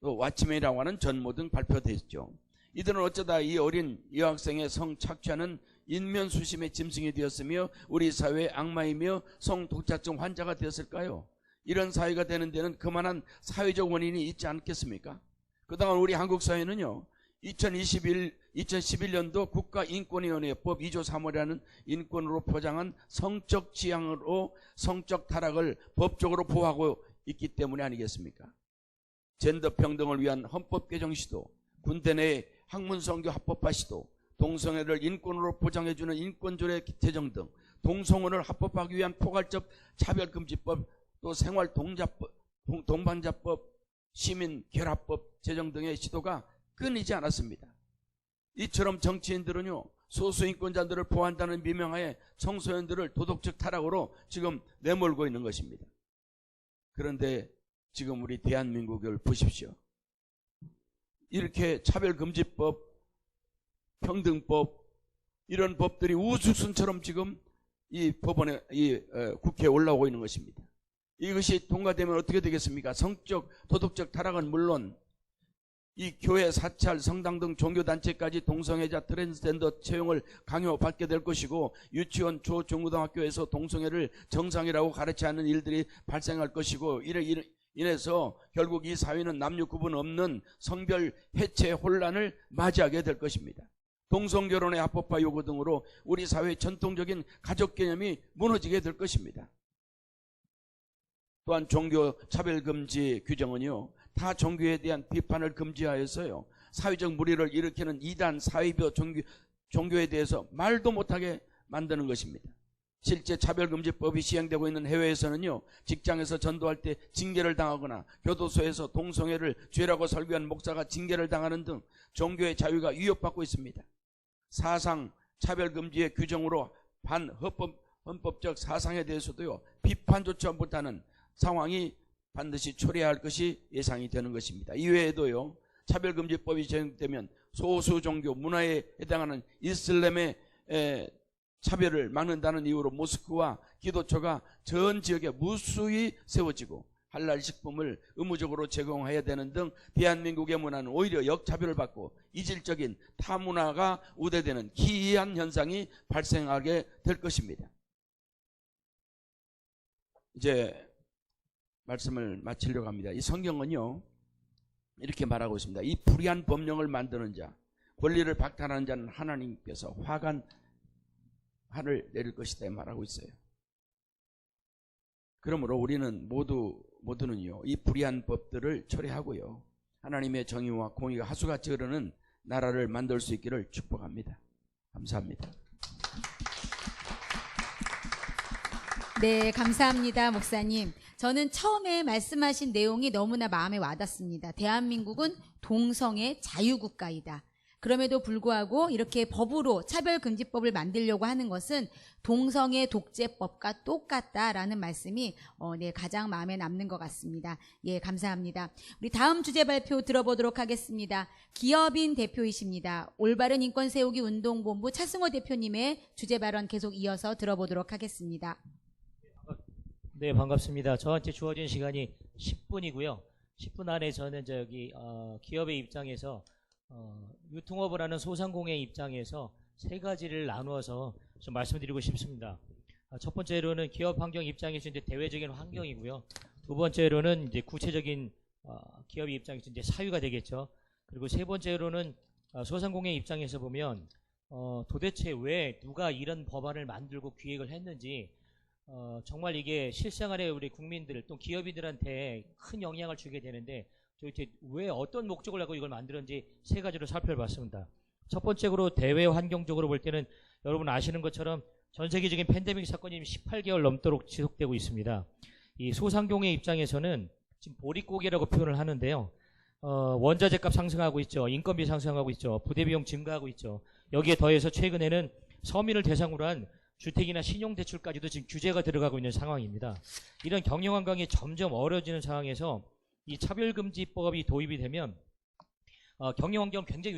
또 왓츠맨이라고 하는 전모 등 발표됐죠. 이들은 어쩌다 이 어린 여학생의 성착취하는 인면수심의 짐승이 되었으며 우리 사회의 악마이며 성독자증 환자가 되었을까요? 이런 사회가 되는 데는 그만한 사회적 원인이 있지 않겠습니까? 그동안 우리 한국 사회는요. 2011년도 국가인권위원회법 2조 3호라는 인권으로 포장한 성적 지향으로 성적 타락을 법적으로 보호하고 있기 때문에 아니겠습니까? 젠더 평등을 위한 헌법 개정 시도, 군대 내 학문성교 합법화 시도, 동성애를 인권으로 보장해주는 인권조례 제정 등 동성혼을 합법화하기 위한 포괄적 차별금지법, 또 동반자법, 시민결합법 제정 등의 시도가 끊이지 않았습니다. 이처럼 정치인들은요, 소수인권자들을 보호한다는 미명하에 청소년들을 도덕적 타락으로 지금 내몰고 있는 것입니다. 그런데 지금 우리 대한민국을 보십시오. 이렇게 차별금지법, 평등법, 이런 법들이 우주순처럼 지금 이 법원에, 국회에 올라오고 있는 것입니다. 이것이 통과되면 어떻게 되겠습니까? 성적, 도덕적 타락은 물론 이 교회, 사찰, 성당 등 종교단체까지 동성애자, 트랜스젠더 채용을 강요받게 될 것이고 유치원, 초, 중고등학교에서 동성애를 정상이라고 가르치지 않는 일들이 발생할 것이고 인해서 결국 이 사회는 남녀 구분 없는 성별 해체 혼란을 맞이하게 될 것입니다. 동성결혼의 합법화 요구 등으로 우리 사회의 전통적인 가족 개념이 무너지게 될 것입니다. 또한 종교 차별금지 규정은요, 타 종교에 대한 비판을 금지하여서요, 사회적 물의를 일으키는 이단, 사이비 종교에 대해서 말도 못하게 만드는 것입니다. 실제 차별금지법이 시행되고 있는 해외에서는요, 직장에서 전도할 때 징계를 당하거나 교도소에서 동성애를 죄라고 설교한 목사가 징계를 당하는 등 종교의 자유가 위협받고 있습니다. 사상 차별금지의 규정으로 반헌법적 사상에 대해서도요, 비판조차 못하는 상황이 반드시 초래해야 할 것이 예상이 되는 것입니다. 이외에도요, 차별금지법이 제정되면 소수 종교 문화에 해당하는 이슬람의 차별을 막는다는 이유로 모스크와 기도처가 전 지역에 무수히 세워지고 할랄 식품을 의무적으로 제공해야 되는 등 대한민국의 문화는 오히려 역차별을 받고 이질적인 타문화가 우대되는 기이한 현상이 발생하게 될 것입니다. 이제 말씀을 마치려고 합니다. 이 성경은요, 이렇게 말하고 있습니다. 이 불의한 법령을 만드는 자, 권리를 박탈하는 자는 하나님께서 화관을 내릴 것이다 말하고 있어요. 그러므로 우리는 모두는요, 이 불의한 법들을 철회하고요, 하나님의 정의와 공의가 하수같이 흐르는 나라를 만들 수 있기를 축복합니다. 감사합니다. 네, 감사합니다, 목사님. 저는 처음에 말씀하신 내용이 너무나 마음에 와닿습니다. 대한민국은 동성애 자유국가이다. 그럼에도 불구하고 이렇게 법으로 차별금지법을 만들려고 하는 것은 동성애 독재법과 똑같다라는 말씀이 가장 마음에 남는 것 같습니다. 예, 감사합니다. 우리 다음 주제 발표 들어보도록 하겠습니다. 기업인 대표이십니다. 올바른 인권 세우기 운동본부 차승호 대표님의 주제 발언 계속 이어서 들어보도록 하겠습니다. 네, 반갑습니다. 저한테 주어진 시간이 10분이고요. 10분 안에 저는 기업의 입장에서 유통업을 하는 소상공인의 입장에서 세 가지를 나누어서 좀 말씀드리고 싶습니다. 첫 번째로는 기업 환경 입장에서 이제 대외적인 환경이고요. 두 번째로는 이제 구체적인 기업 입장에서 이제 사유가 되겠죠. 그리고 세 번째로는 소상공인의 입장에서 보면 도대체 왜 누가 이런 법안을 만들고 기획을 했는지 정말 이게 실생활에 우리 국민들 또 기업인들한테 큰 영향을 주게 되는데 도대체 왜 어떤 목적을 하고 이걸 만들었는지 세 가지로 살펴봤습니다. 첫 번째로 대외 환경적으로 볼 때는 여러분 아시는 것처럼 전 세계적인 팬데믹 사건이 18개월 넘도록 지속되고 있습니다. 이 소상공인의 입장에서는 지금 보릿고개라고 표현을 하는데요. 원자재값 상승하고 있죠. 인건비 상승하고 있죠. 부대비용 증가하고 있죠. 여기에 더해서 최근에는 서민을 대상으로 한 주택이나 신용대출까지도 지금 규제가 들어가고 있는 상황입니다. 이런 경영환경이 점점 어려워지는 상황에서 이 차별금지법이 도입이 되면 경영환경을 굉장히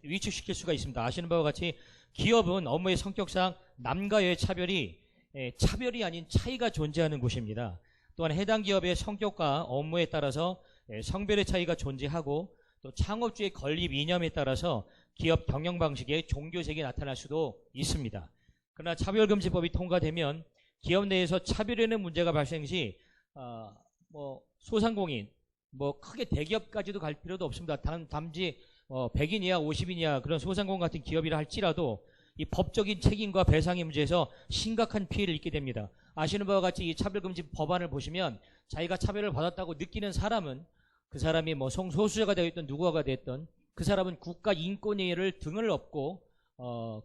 위축시킬 수가 있습니다. 아시는 바와 같이 기업은 업무의 성격상 남과의 차별이 아닌 차이가 존재하는 곳입니다. 또한 해당 기업의 성격과 업무에 따라서 성별의 차이가 존재하고 또 창업주의 건립 이념에 따라서 기업 경영 방식의 종교색이 나타날 수도 있습니다. 그러나 차별금지법이 통과되면 기업 내에서 차별하는 문제가 발생 시 소상공인 크게 대기업까지도 갈 필요도 없습니다. 단지 100인 이하 50인 이하 그런 소상공인 같은 기업이라 할지라도 이 법적인 책임과 배상의 문제에서 심각한 피해를 입게 됩니다. 아시는 바와 같이 이 차별금지 법안을 보시면 자기가 차별을 받았다고 느끼는 사람은 그 사람이 성소수자가 되었든 누구가 되었든 그 사람은 국가인권위를 등을 업고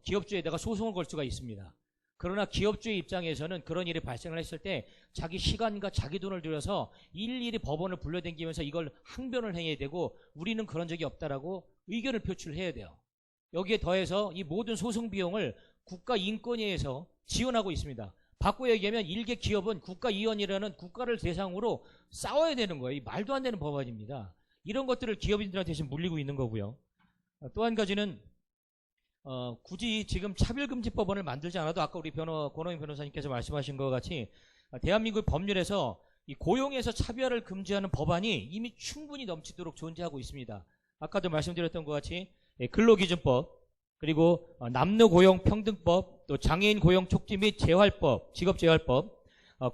기업주에다가 소송을 걸 수가 있습니다. 그러나 기업주의 입장에서는 그런 일이 발생을 했을 때 자기 시간과 자기 돈을 들여서 일일이 법원을 불러다니면서 이걸 항변을 해야 되고 우리는 그런 적이 없다라고 의견을 표출해야 돼요. 여기에 더해서 이 모든 소송 비용을 국가인권위에서 지원하고 있습니다. 바꿔 얘기하면 일개 기업은 국가위원이라는 국가를 대상으로 싸워야 되는 거예요. 이 말도 안 되는 법안입니다. 이런 것들을 기업인들한테 지금 물리고 있는 거고요. 또 한 가지는 굳이 지금 차별금지법안을 만들지 않아도 아까 우리 권호영 변호사님께서 말씀하신 것 같이 대한민국 법률에서 이 고용에서 차별을 금지하는 법안이 이미 충분히 넘치도록 존재하고 있습니다. 아까도 말씀드렸던 것 같이 근로기준법, 그리고 남녀고용평등법, 또 장애인 고용촉진 및 재활법, 직업재활법,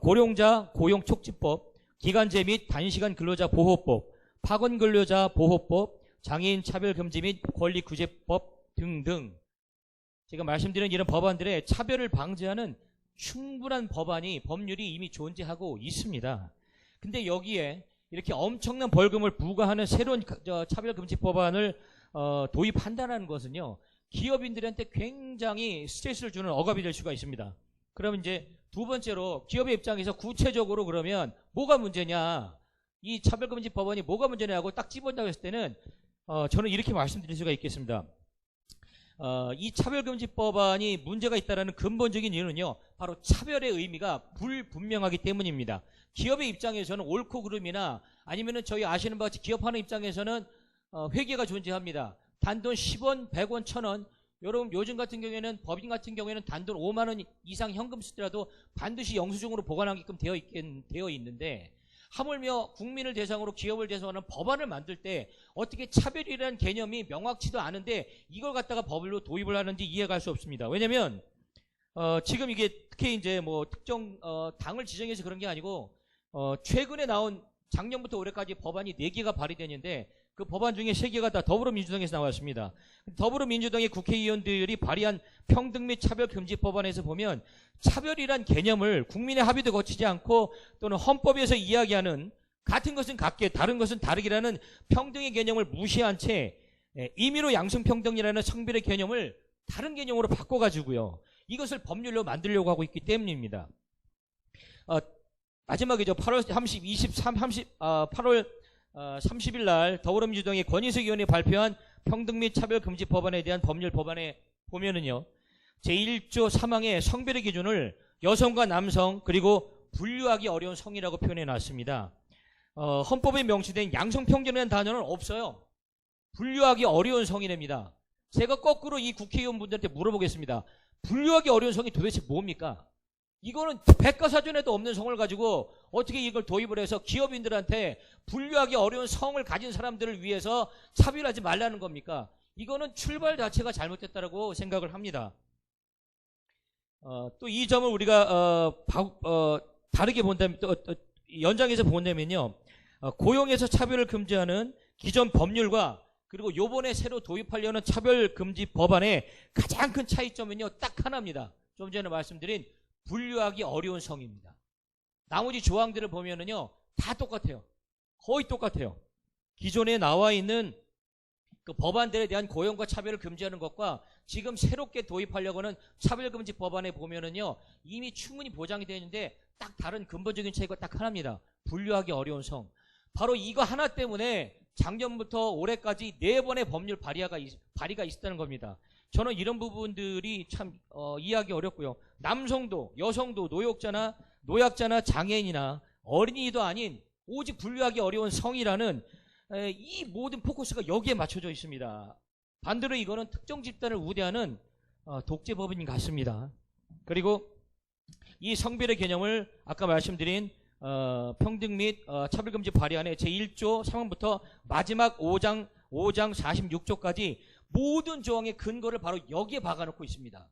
고령자 고용촉진법, 기간제 및 단시간 근로자 보호법, 파견근로자 보호법, 장애인 차별금지 및 권리구제법 등등 제가 말씀드린 이런 법안들의 차별을 방지하는 충분한 법률이 이미 존재하고 있습니다. 근데 여기에 이렇게 엄청난 벌금을 부과하는 새로운 차별금지 법안을 도입한다는 것은요, 기업인들한테 굉장히 스트레스를 주는 억압이 될 수가 있습니다. 그러면 이제 두 번째로 기업의 입장에서 구체적으로 그러면 뭐가 문제냐, 이 차별금지 법안이 뭐가 문제냐고 딱 집어준다고 했을 때는 저는 이렇게 말씀드릴 수가 있겠습니다. 이 차별금지 법안이 문제가 있다는 근본적인 이유는요, 바로 차별의 의미가 불분명하기 때문입니다. 기업의 입장에서는 옳고 그름이나 아니면은 저희 아시는 바와 같이 기업하는 입장에서는 회계가 존재합니다. 단돈 10원, 100원, 1000원. 여러분 요즘 같은 경우에는 법인 같은 경우에는 단돈 5만 원 이상 현금 쓰더라도 반드시 영수증으로 보관하게끔 되어 있는데 하물며 국민을 대상으로 기업을 대상으로 하는 법안을 만들 때 어떻게 차별이라는 개념이 명확치도 않은데 이걸 갖다가 법으로 도입을 하는지 이해가 갈 수 없습니다. 왜냐면 지금 이게 특히 이제 특정 당을 지정해서 그런 게 아니고 최근에 나온 작년부터 올해까지 법안이 4개가 발의되는데 그 법안 중에 3개가 다 더불어민주당에서 나왔습니다. 더불어민주당의 국회의원들이 발의한 평등 및 차별금지 법안에서 보면 차별이란 개념을 국민의 합의도 거치지 않고 또는 헌법에서 이야기하는 같은 것은 같게 다른 것은 다르기라는 평등의 개념을 무시한 채 임의로 양성평등이라는 성별의 개념을 다른 개념으로 바꿔가지고요, 이것을 법률로 만들려고 하고 있기 때문입니다. 마지막이죠. 8월 30일 날 더불어민주당의 권인석 의원이 발표한 평등 및 차별금지 법안에 대한 법률 법안에 보면은요. 제1조 3항의 성별의 기준을 여성과 남성 그리고 분류하기 어려운 성이라고 표현해 놨습니다. 헌법에 명시된 양성평등이라는 단어는 없어요. 분류하기 어려운 성이랍니다. 제가 거꾸로 이 국회의원분들한테 물어보겠습니다. 분류하기 어려운 성이 도대체 뭡니까? 이거는 백과사전에도 없는 성을 가지고 어떻게 이걸 도입을 해서 기업인들한테 분류하기 어려운 성을 가진 사람들을 위해서 차별하지 말라는 겁니까? 이거는 출발 자체가 잘못됐다고 생각을 합니다. 또 이 점을 우리가 다르게 본다면 또 연장해서 본다면요. 고용에서 차별을 금지하는 기존 법률과 그리고 요번에 새로 도입하려는 차별금지 법안의 가장 큰 차이점은요. 딱 하나입니다. 좀 전에 말씀드린 분류하기 어려운 성입니다. 나머지 조항들을 보면은요. 다 똑같아요. 거의 똑같아요. 기존에 나와 있는 그 법안들에 대한 고용과 차별을 금지하는 것과 지금 새롭게 도입하려고 하는 차별금지 법안에 보면은요. 이미 충분히 보장이 되어 있는데 딱 다른 근본적인 차이가 딱 하나입니다. 분류하기 어려운 성. 바로 이거 하나 때문에 작년부터 올해까지 4번의 법률 발의가 있었다는 겁니다. 저는 이런 부분들이 참 이해하기 어렵고요. 남성도 여성도 노약자나 장애인이나 어린이도 아닌 오직 분류하기 어려운 성이라는 이 모든 포커스가 여기에 맞춰져 있습니다. 반대로 이거는 특정 집단을 우대하는 독재법인 같습니다. 그리고 이 성별의 개념을 아까 말씀드린 평등 및 차별금지 발의안의 제1조 3항부터 마지막 5장 46조까지 모든 조항의 근거를 바로 여기에 박아놓고 있습니다.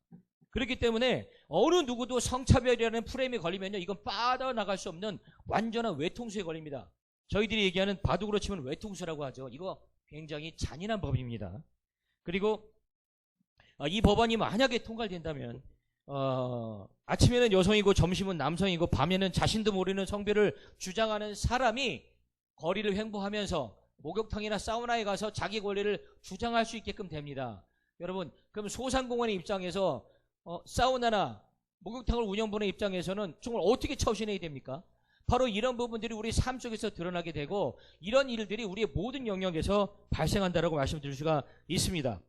그렇기 때문에 어느 누구도 성차별이라는 프레임에 걸리면요. 이건 빠져나갈 수 없는 완전한 외통수에 걸립니다. 저희들이 얘기하는 바둑으로 치면 외통수라고 하죠. 이거 굉장히 잔인한 법입니다. 그리고 이 법안이 만약에 통과된다면 아침에는 여성이고 점심은 남성이고 밤에는 자신도 모르는 성별을 주장하는 사람이 거리를 횡보하면서 목욕탕이나 사우나에 가서 자기 권리를 주장할 수 있게끔 됩니다. 여러분, 그럼 소상공인의 입장에서 사우나나 목욕탕을 운영부의 입장에서는 정말 어떻게 처신해야 됩니까? 바로 이런 부분들이 우리 삶 속에서 드러나게 되고 이런 일들이 우리의 모든 영역에서 발생한다라고 말씀드릴 수가 있습니다.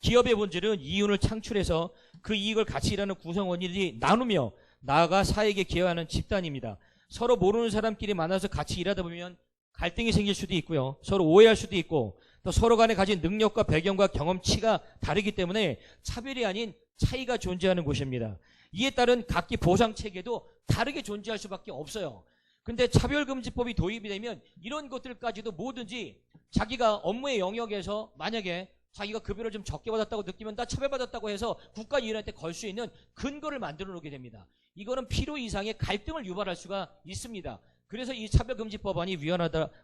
기업의 본질은 이윤을 창출해서 그 이익을 같이 일하는 구성원들이 나누며 나아가 사회에 기여하는 집단입니다. 서로 모르는 사람끼리 만나서 같이 일하다 보면 갈등이 생길 수도 있고요. 서로 오해할 수도 있고 또 서로 간에 가진 능력과 배경과 경험치가 다르기 때문에 차별이 아닌 차이가 존재하는 곳입니다. 이에 따른 각기 보상 체계도 다르게 존재할 수밖에 없어요. 근데 차별금지법이 도입이 되면 이런 것들까지도 뭐든지 자기가 업무의 영역에서 만약에 자기가 급여를 좀 적게 받았다고 느끼면 다 차별받았다고 해서 국가이윤한테 걸 수 있는 근거를 만들어 놓게 됩니다. 이거는 필요 이상의 갈등을 유발할 수가 있습니다. 그래서 이 차별금지법안이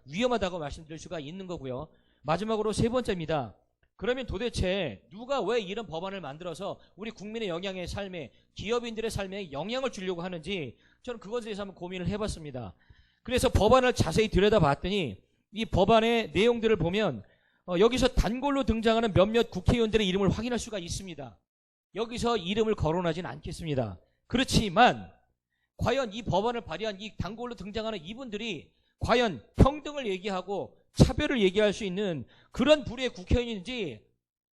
위험하다고 말씀드릴 수가 있는 거고요. 마지막으로 세 번째입니다. 그러면 도대체 누가 왜 이런 법안을 만들어서 우리 국민의 영향의 삶에 기업인들의 삶에 영향을 주려고 하는지 저는 그것에 대해서 한번 고민을 해봤습니다. 그래서 법안을 자세히 들여다봤더니 이 법안의 내용들을 보면 여기서 단골로 등장하는 몇몇 국회의원들의 이름을 확인할 수가 있습니다. 여기서 이름을 거론하진 않겠습니다. 그렇지만 과연 이 법안을 발의한 이 단골로 등장하는 이분들이 과연 평등을 얘기하고 차별을 얘기할 수 있는 그런 부류의 국회의원인지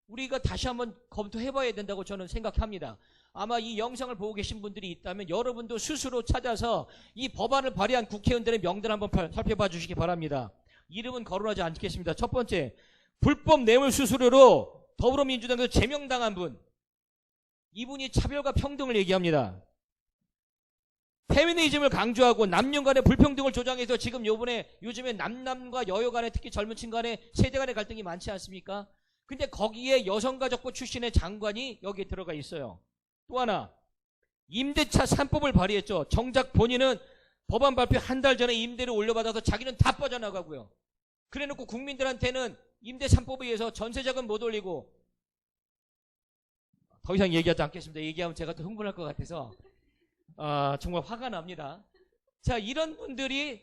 우리가 다시 한번 검토해봐야 된다고 저는 생각합니다. 아마 이 영상을 보고 계신 분들이 있다면 여러분도 스스로 찾아서 이 법안을 발의한 국회의원들의 명단을 한번 살펴봐 주시기 바랍니다. 이름은 거론하지 않겠습니다. 첫 번째, 불법 뇌물 수수료로 더불어민주당에서 제명당한 분. 이분이 차별과 평등을 얘기합니다. 페미니즘을 강조하고 남녀 간의 불평등을 조장해서 지금 요즘에 남남과 여여 간의 특히 젊은 층 간의 세대 간의 갈등이 많지 않습니까? 근데 거기에 여성가족부 출신의 장관이 여기에 들어가 있어요. 또 하나, 임대차 3법을 발의했죠. 정작 본인은 법안 발표 한 달 전에 임대를 올려받아서 자기는 다 빠져나가고요. 그래놓고 국민들한테는 임대 3법에 의해서 전세자금 못 올리고, 더 이상 얘기하지 않겠습니다. 얘기하면 제가 또 흥분할 것 같아서 정말 화가 납니다. 자, 이런 분들이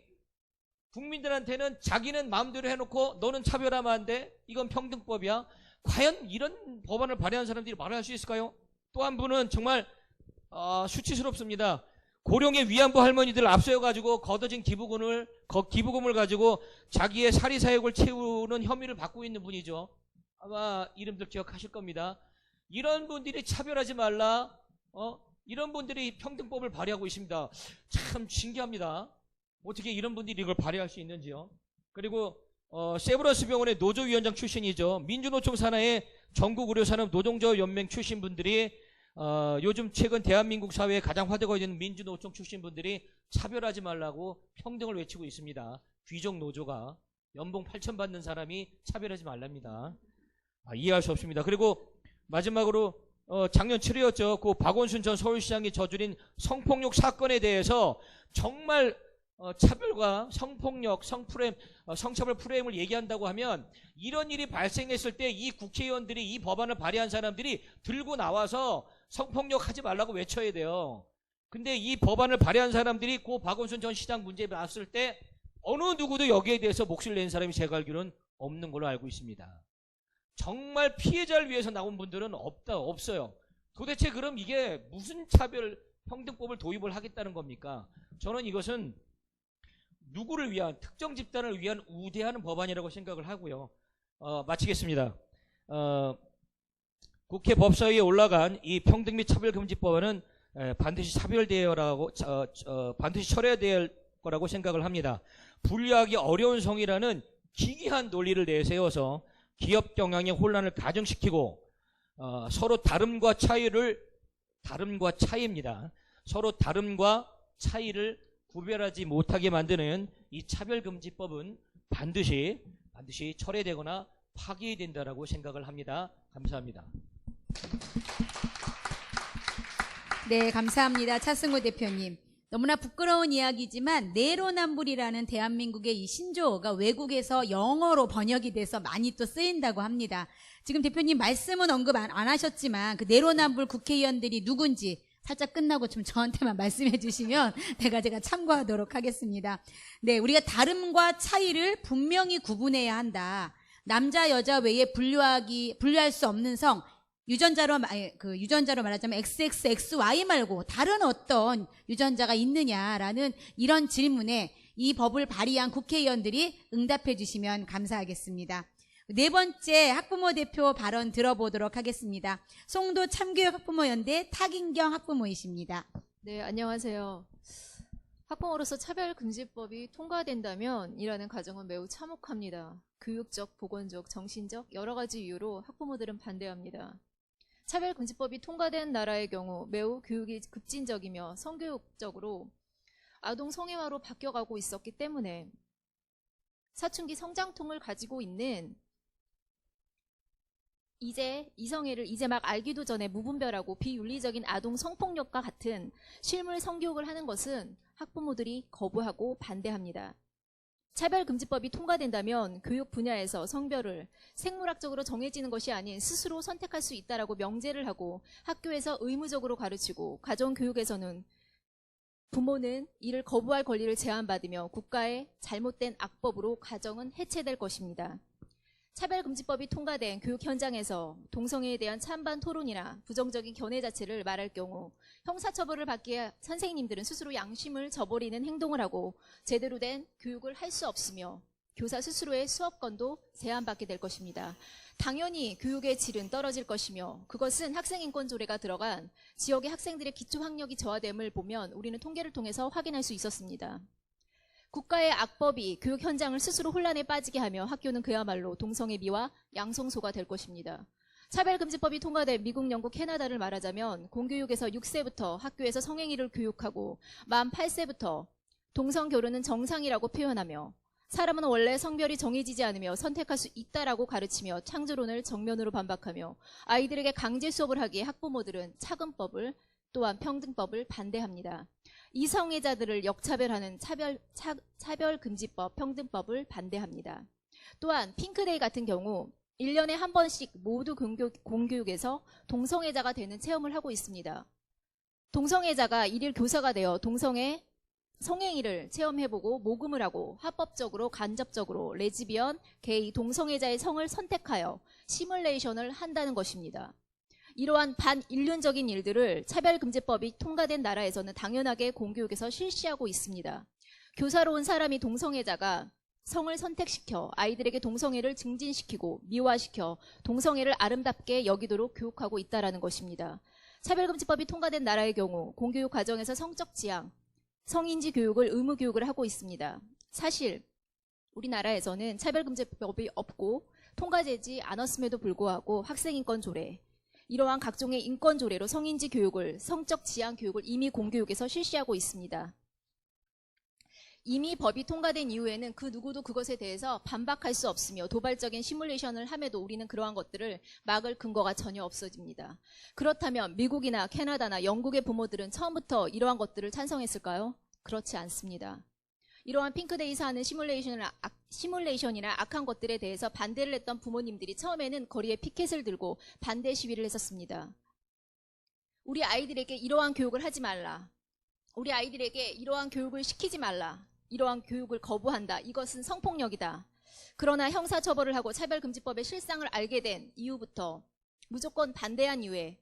국민들한테는 자기는 마음대로 해놓고 너는 차별하면 안 돼. 이건 평등법이야. 과연 이런 법안을 발의한 사람들이 말을 할 수 있을까요? 또 한 분은 정말 수치스럽습니다. 고령의 위안부 할머니들을 앞세워가지고 걷어진 기부금을 가지고 자기의 사리사욕을 채우는 혐의를 받고 있는 분이죠. 아마 이름들 기억하실 겁니다. 이런 분들이 차별하지 말라, 이런 분들이 평등법을 발의하고 있습니다. 참 신기합니다. 어떻게 이런 분들이 이걸 발의할 수 있는지요. 그리고 세브란스 병원의 노조위원장 출신이죠. 민주노총 산하의 전국의료산업 노동조합연맹 출신 분들이 요즘 최근 대한민국 사회에 가장 화두가 있는 민주노총 출신 분들이 차별하지 말라고 평등을 외치고 있습니다. 귀족 노조가 연봉 8천 받는 사람이 차별하지 말랍니다. 이해할 수 없습니다. 그리고 마지막으로 작년 7월이었죠. 그 박원순 전 서울시장이 저지른 성폭력 사건에 대해서 정말 차별과 성폭력, 성차별 프레임을 얘기한다고 하면 이런 일이 발생했을 때 이 국회의원들이 이 법안을 발의한 사람들이 들고 나와서 성폭력 하지 말라고 외쳐야 돼요. 근데 이 법안을 발의한 사람들이 그 박원순 전 시장 문제에 나왔을 때 어느 누구도 여기에 대해서 목소리를 낸 사람이 제가 알기로는 없는 걸로 알고 있습니다. 정말 피해자를 위해서 나온 분들은 없어요. 도대체 그럼 이게 무슨 차별 평등법을 도입을 하겠다는 겁니까? 저는 이것은 누구를 위한, 특정 집단을 위한 우대하는 법안이라고 생각을 하고요. 마치겠습니다. 국회 법사위에 올라간 이 평등 및 차별금지법안은 반드시 반드시 처리해야 될 거라고 생각을 합니다. 분류하기 어려운 성이라는 기이한 논리를 내세워서 기업 경영의 혼란을 가중시키고 서로 다름과 차이입니다. 서로 다름과 차이를 구별하지 못하게 만드는 이 차별금지법은 반드시 철회되거나 파기된다라고 생각을 합니다. 감사합니다. 네, 감사합니다. 차승호 대표님. 너무나 부끄러운 이야기지만 내로남불이라는 대한민국의 이 신조어가 외국에서 영어로 번역이 돼서 많이 또 쓰인다고 합니다. 지금 대표님 말씀은 언급 안 하셨지만 그 내로남불 국회의원들이 누군지 살짝 끝나고 좀 저한테만 말씀해 주시면 제가 참고하도록 하겠습니다. 네, 우리가 다름과 차이를 분명히 구분해야 한다. 남자 여자 외에 분류할 수 없는 성, 유전자로 말하자면 XXXY 말고 다른 어떤 유전자가 있느냐라는 이런 질문에 이 법을 발의한 국회의원들이 응답해 주시면 감사하겠습니다. 네 번째 학부모 대표 발언 들어보도록 하겠습니다. 송도 참교육 학부모연대 타긴경 학부모이십니다. 네, 안녕하세요. 학부모로서 차별금지법이 통과된다면 이라는 가정은 매우 참혹합니다. 교육적, 보건적, 정신적 여러 가지 이유로 학부모들은 반대합니다. 차별금지법이 통과된 나라의 경우 매우 교육이 급진적이며 성교육적으로 아동 성애화로 바뀌어가고 있었기 때문에 사춘기 성장통을 가지고 있는 이성애를 이제 막 알기도 전에 무분별하고 비윤리적인 아동 성폭력과 같은 실물 성교육을 하는 것은 학부모들이 거부하고 반대합니다. 차별금지법이 통과된다면 교육 분야에서 성별을 생물학적으로 정해지는 것이 아닌 스스로 선택할 수 있다라고 명제를 하고 학교에서 의무적으로 가르치고 가정교육에서는 부모는 이를 거부할 권리를 제한받으며 국가의 잘못된 악법으로 가정은 해체될 것입니다. 차별금지법이 통과된 교육 현장에서 동성애에 대한 찬반 토론이나 부정적인 견해 자체를 말할 경우 형사처벌을 받기에 선생님들은 스스로 양심을 저버리는 행동을 하고 제대로 된 교육을 할 수 없으며 교사 스스로의 수업권도 제한받게 될 것입니다. 당연히 교육의 질은 떨어질 것이며 그것은 학생인권 조례가 들어간 지역의 학생들의 기초학력이 저하됨을 보면 우리는 통계를 통해서 확인할 수 있었습니다. 국가의 악법이 교육 현장을 스스로 혼란에 빠지게 하며 학교는 그야말로 동성애 미화 양성소가 될 것입니다. 차별금지법이 통과된 미국, 영국, 캐나다를 말하자면 공교육에서 6세부터 학교에서 성행위를 교육하고 만 8세부터 동성결혼은 정상이라고 표현하며 사람은 원래 성별이 정해지지 않으며 선택할 수 있다라고 가르치며 창조론을 정면으로 반박하며 아이들에게 강제 수업을 하기에 학부모들은 차금법을 또한 평등법을 반대합니다. 이성애자들을 역차별하는 차별금지법, 평등법을 반대합니다. 또한 핑크데이 같은 경우 1년에 한 번씩 모두 공교육에서 동성애자가 되는 체험을 하고 있습니다. 동성애자가 일일 교사가 되어 동성애 성행위를 체험해보고 모금을 하고 합법적으로 간접적으로 레즈비언, 게이, 동성애자의 성을 선택하여 시뮬레이션을 한다는 것입니다. 이러한 반인륜적인 일들을 차별금지법이 통과된 나라에서는 당연하게 공교육에서 실시하고 있습니다. 교사로 온 사람이 동성애자가 성을 선택시켜 아이들에게 동성애를 증진시키고 미화시켜 동성애를 아름답게 여기도록 교육하고 있다라는 것입니다. 차별금지법이 통과된 나라의 경우 공교육 과정에서 성적 지향, 성인지 교육을 의무 교육을 하고 있습니다. 사실 우리나라에서는 차별금지법이 없고 통과되지 않았음에도 불구하고 학생인권 조례, 이러한 각종의 인권 조례로 성인지 교육을, 성적 지향 교육을 이미 공교육에서 실시하고 있습니다. 이미 법이 통과된 이후에는 그 누구도 그것에 대해서 반박할 수 없으며 도발적인 시뮬레이션을 함에도 우리는 그러한 것들을 막을 근거가 전혀 없어집니다. 그렇다면 미국이나 캐나다나 영국의 부모들은 처음부터 이러한 것들을 찬성했을까요? 그렇지 않습니다. 이러한 핑크데이 사안은 시뮬레이션이나 악한 것들에 대해서 반대를 했던 부모님들이 처음에는 거리에 피켓을 들고 반대 시위를 했었습니다. 우리 아이들에게 이러한 교육을 하지 말라. 우리 아이들에게 이러한 교육을 시키지 말라. 이러한 교육을 거부한다. 이것은 성폭력이다. 그러나 형사처벌을 하고 차별금지법의 실상을 알게 된 이후부터 무조건 반대한 이후에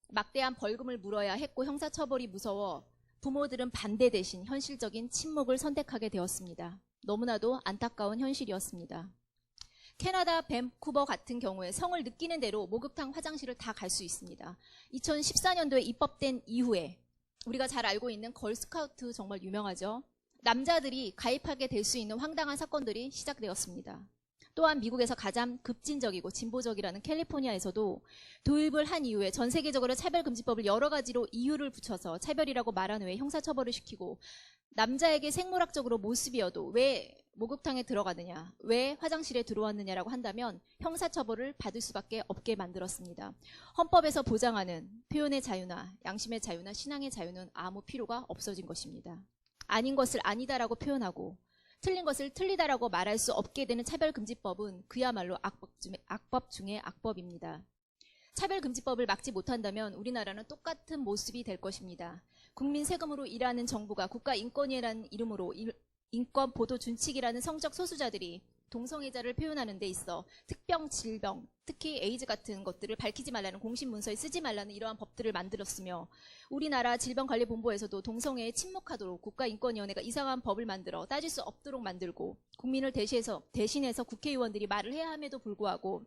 막대한 벌금을 물어야 했고 형사처벌이 무서워 부모들은 반대 대신 현실적인 침묵을 선택하게 되었습니다. 너무나도 안타까운 현실이었습니다. 캐나다 밴쿠버 같은 경우에 성을 느끼는 대로 목욕탕, 화장실을 다 갈 수 있습니다. 2014년도에 입법된 이후에 우리가 잘 알고 있는 걸스카우트 정말 유명하죠. 남자들이 가입하게 될 수 있는 황당한 사건들이 시작되었습니다. 또한 미국에서 가장 급진적이고 진보적이라는 캘리포니아에서도 도입을 한 이후에 전 세계적으로 차별금지법을 여러 가지로 이유를 붙여서 차별이라고 말한 후에 형사처벌을 시키고 남자에게 생물학적으로 모습이어도 왜 목욕탕에 들어가느냐, 왜 화장실에 들어왔느냐라고 한다면 형사처벌을 받을 수밖에 없게 만들었습니다. 헌법에서 보장하는 표현의 자유나 양심의 자유나 신앙의 자유는 아무 필요가 없어진 것입니다. 아닌 것을 아니다라고 표현하고 틀린 것을 틀리다라고 말할 수 없게 되는 차별금지법은 그야말로 악법 중의 악법입니다. 차별금지법을 막지 못한다면 우리나라는 똑같은 모습이 될 것입니다. 국민 세금으로 일하는 정부가 국가인권위라는 이름으로 인권 보도 준칙이라는 성적 소수자들이 동성애자를 표현하는 데 있어 특정 질병, 특히 에이즈 같은 것들을 밝히지 말라는 공식 문서에 쓰지 말라는 이러한 법들을 만들었으며 우리나라 질병관리본부에서도 동성애에 침묵하도록 국가인권위원회가 이상한 법을 만들어 따질 수 없도록 만들고 국민을 대신해서 국회의원들이 말을 해야 함에도 불구하고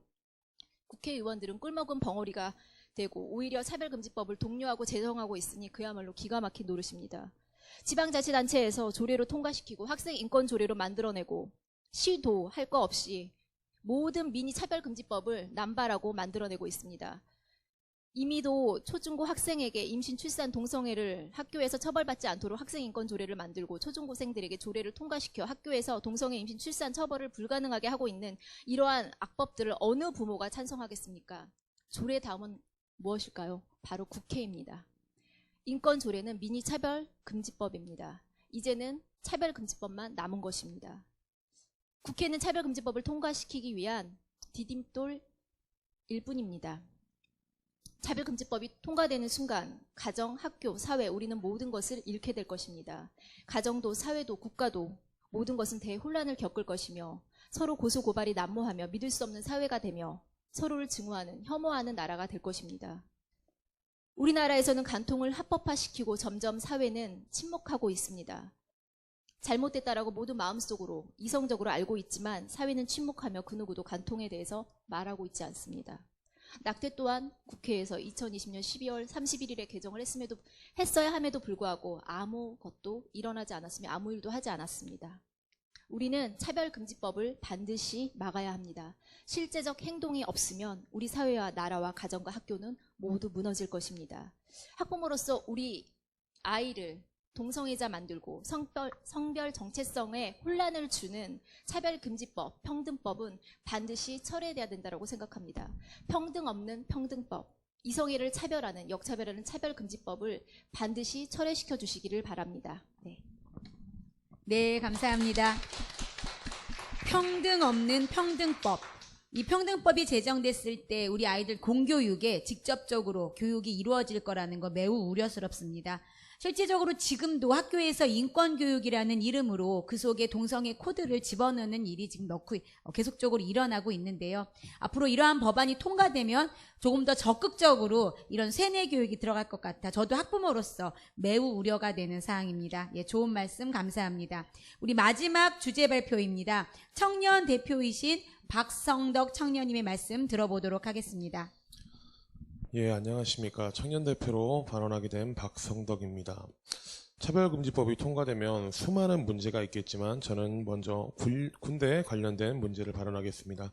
국회의원들은 꿀먹은 벙어리가 되고 오히려 차별금지법을 독려하고 제정하고 있으니 그야말로 기가 막힌 노릇입니다. 지방자치단체에서 조례로 통과시키고 학생인권 조례로 만들어내고 시도 할 거 없이 모든 미니 차별금지법을 남발하고 만들어내고 있습니다. 이미도 초중고 학생에게 임신, 출산, 동성애를 학교에서 처벌받지 않도록 학생인권 조례를 만들고 초중고생들에게 조례를 통과시켜 학교에서 동성애, 임신, 출산 처벌을 불가능하게 하고 있는 이러한 악법들을 어느 부모가 찬성하겠습니까? 조례 다음은 무엇일까요? 바로 국회입니다. 인권 조례는 미니 차별금지법입니다. 이제는 차별금지법만 남은 것입니다. 국회는 차별금지법을 통과시키기 위한 디딤돌일 뿐입니다. 차별금지법이 통과되는 순간 가정, 학교, 사회 우리는 모든 것을 잃게 될 것입니다. 가정도 사회도 국가도 모든 것은 대혼란을 겪을 것이며 서로 고소고발이 난무하며 믿을 수 없는 사회가 되며 서로를 증오하는, 혐오하는 나라가 될 것입니다. 우리나라에서는 간통을 합법화시키고 점점 사회는 침묵하고 있습니다. 잘못됐다라고 모두 마음속으로 이성적으로 알고 있지만 사회는 침묵하며 그 누구도 간통에 대해서 말하고 있지 않습니다. 낙태 또한 국회에서 2020년 12월 31일에 개정을 했어야 함에도 불구하고 아무것도 일어나지 않았으며 아무 일도 하지 않았습니다. 우리는 차별금지법을 반드시 막아야 합니다. 실제적 행동이 없으면 우리 사회와 나라와 가정과 학교는 모두 무너질 것입니다. 학부모로서 우리 아이를 동성애자 만들고 성별 정체성에 혼란을 주는 차별금지법, 평등법은 반드시 철회돼야 된다고 생각합니다. 평등 없는 평등법, 이성애를 차별하는, 역차별하는 차별금지법을 반드시 철회시켜 주시기를 바랍니다. 네, 감사합니다. 평등 없는 평등법. 이 평등법이 제정됐을 때 우리 아이들 공교육에 직접적으로 교육이 이루어질 거라는 거 매우 우려스럽습니다. 실제적으로 지금도 학교에서 인권교육이라는 이름으로 그 속에 동성애 코드를 집어넣는 일이 지금 계속적으로 일어나고 있는데요. 앞으로 이러한 법안이 통과되면 조금 더 적극적으로 이런 세뇌 교육이 들어갈 것 같아 저도 학부모로서 매우 우려가 되는 사항입니다. 예, 좋은 말씀 감사합니다. 우리 마지막 주제 발표입니다. 청년 대표이신 박성덕 청년님의 말씀 들어보도록 하겠습니다. 예, 안녕하십니까. 청년 대표로 발언하게 된 박성덕입니다. 차별금지법이 통과되면 수많은 문제가 있겠지만 저는 먼저 군대에 관련된 문제를 발언하겠습니다.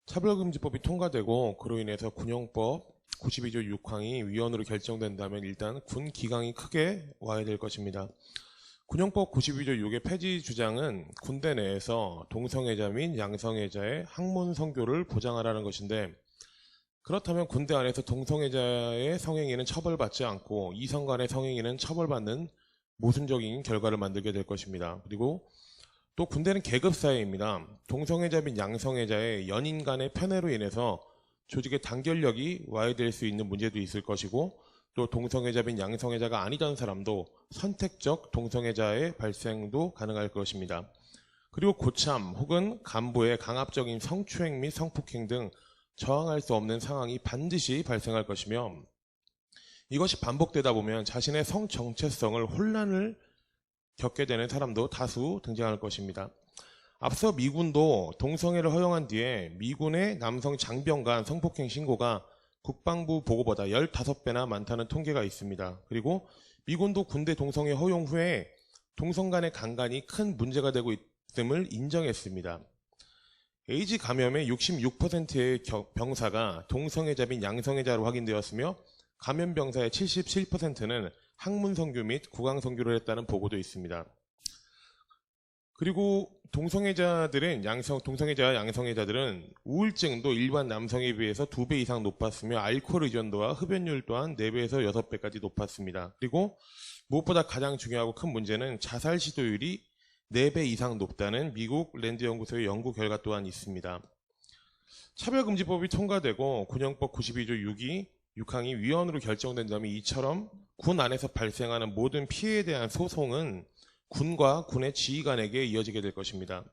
차별금지법이 통과되고 그로 인해서 군용법 92조 6항이 위헌으로 결정된다면 일단 군 기강이 크게 와야 될 것입니다. 군용법 92조 6의 폐지 주장은 군대 내에서 동성애자 및 양성애자의 학문 성교를 보장하라는 것인데, 그렇다면 군대 안에서 동성애자의 성행위는 처벌받지 않고 이성 간의 성행위는 처벌받는 모순적인 결과를 만들게 될 것입니다. 그리고 또 군대는 계급사회입니다. 동성애자 및 양성애자의 연인 간의 편애로 인해서 조직의 단결력이 와해될 수 있는 문제도 있을 것이고, 또 동성애자 및 양성애자가 아니던 사람도 선택적 동성애자의 발생도 가능할 것입니다. 그리고 고참 혹은 간부의 강압적인 성추행 및 성폭행 등 저항할 수 없는 상황이 반드시 발생할 것이며, 이것이 반복되다 보면 자신의 성 정체성을 혼란을 겪게 되는 사람도 다수 등장할 것입니다. 앞서 미군도 동성애를 허용한 뒤에 미군의 남성 장병간 성폭행 신고가 국방부 보고보다 15배나 많다는 통계가 있습니다. 그리고 미군도 군대 동성애 허용 후에 동성 간의 강간이 큰 문제가 되고 있음을 인정했습니다. 에이즈 감염의 66%의 병사가 동성애자 및 양성애자로 확인되었으며 감염 병사의 77%는 학문성교 및 구강성교를 했다는 보고도 있습니다. 그리고 동성애자와 양성애자들은 우울증도 일반 남성에 비해서 2배 이상 높았으며 알코올 의존도와 흡연율 또한 4배에서 6배까지 높았습니다. 그리고 무엇보다 가장 중요하고 큰 문제는 자살 시도율이 4배 이상 높다는 미국 랜드 연구소의 연구 결과 또한 있습니다. 차별금지법이 통과되고 군용법 92조 6항이 위헌으로 결정된다면 이처럼 군 안에서 발생하는 모든 피해에 대한 소송은 군과 군의 지휘관에게 이어지게 될 것입니다.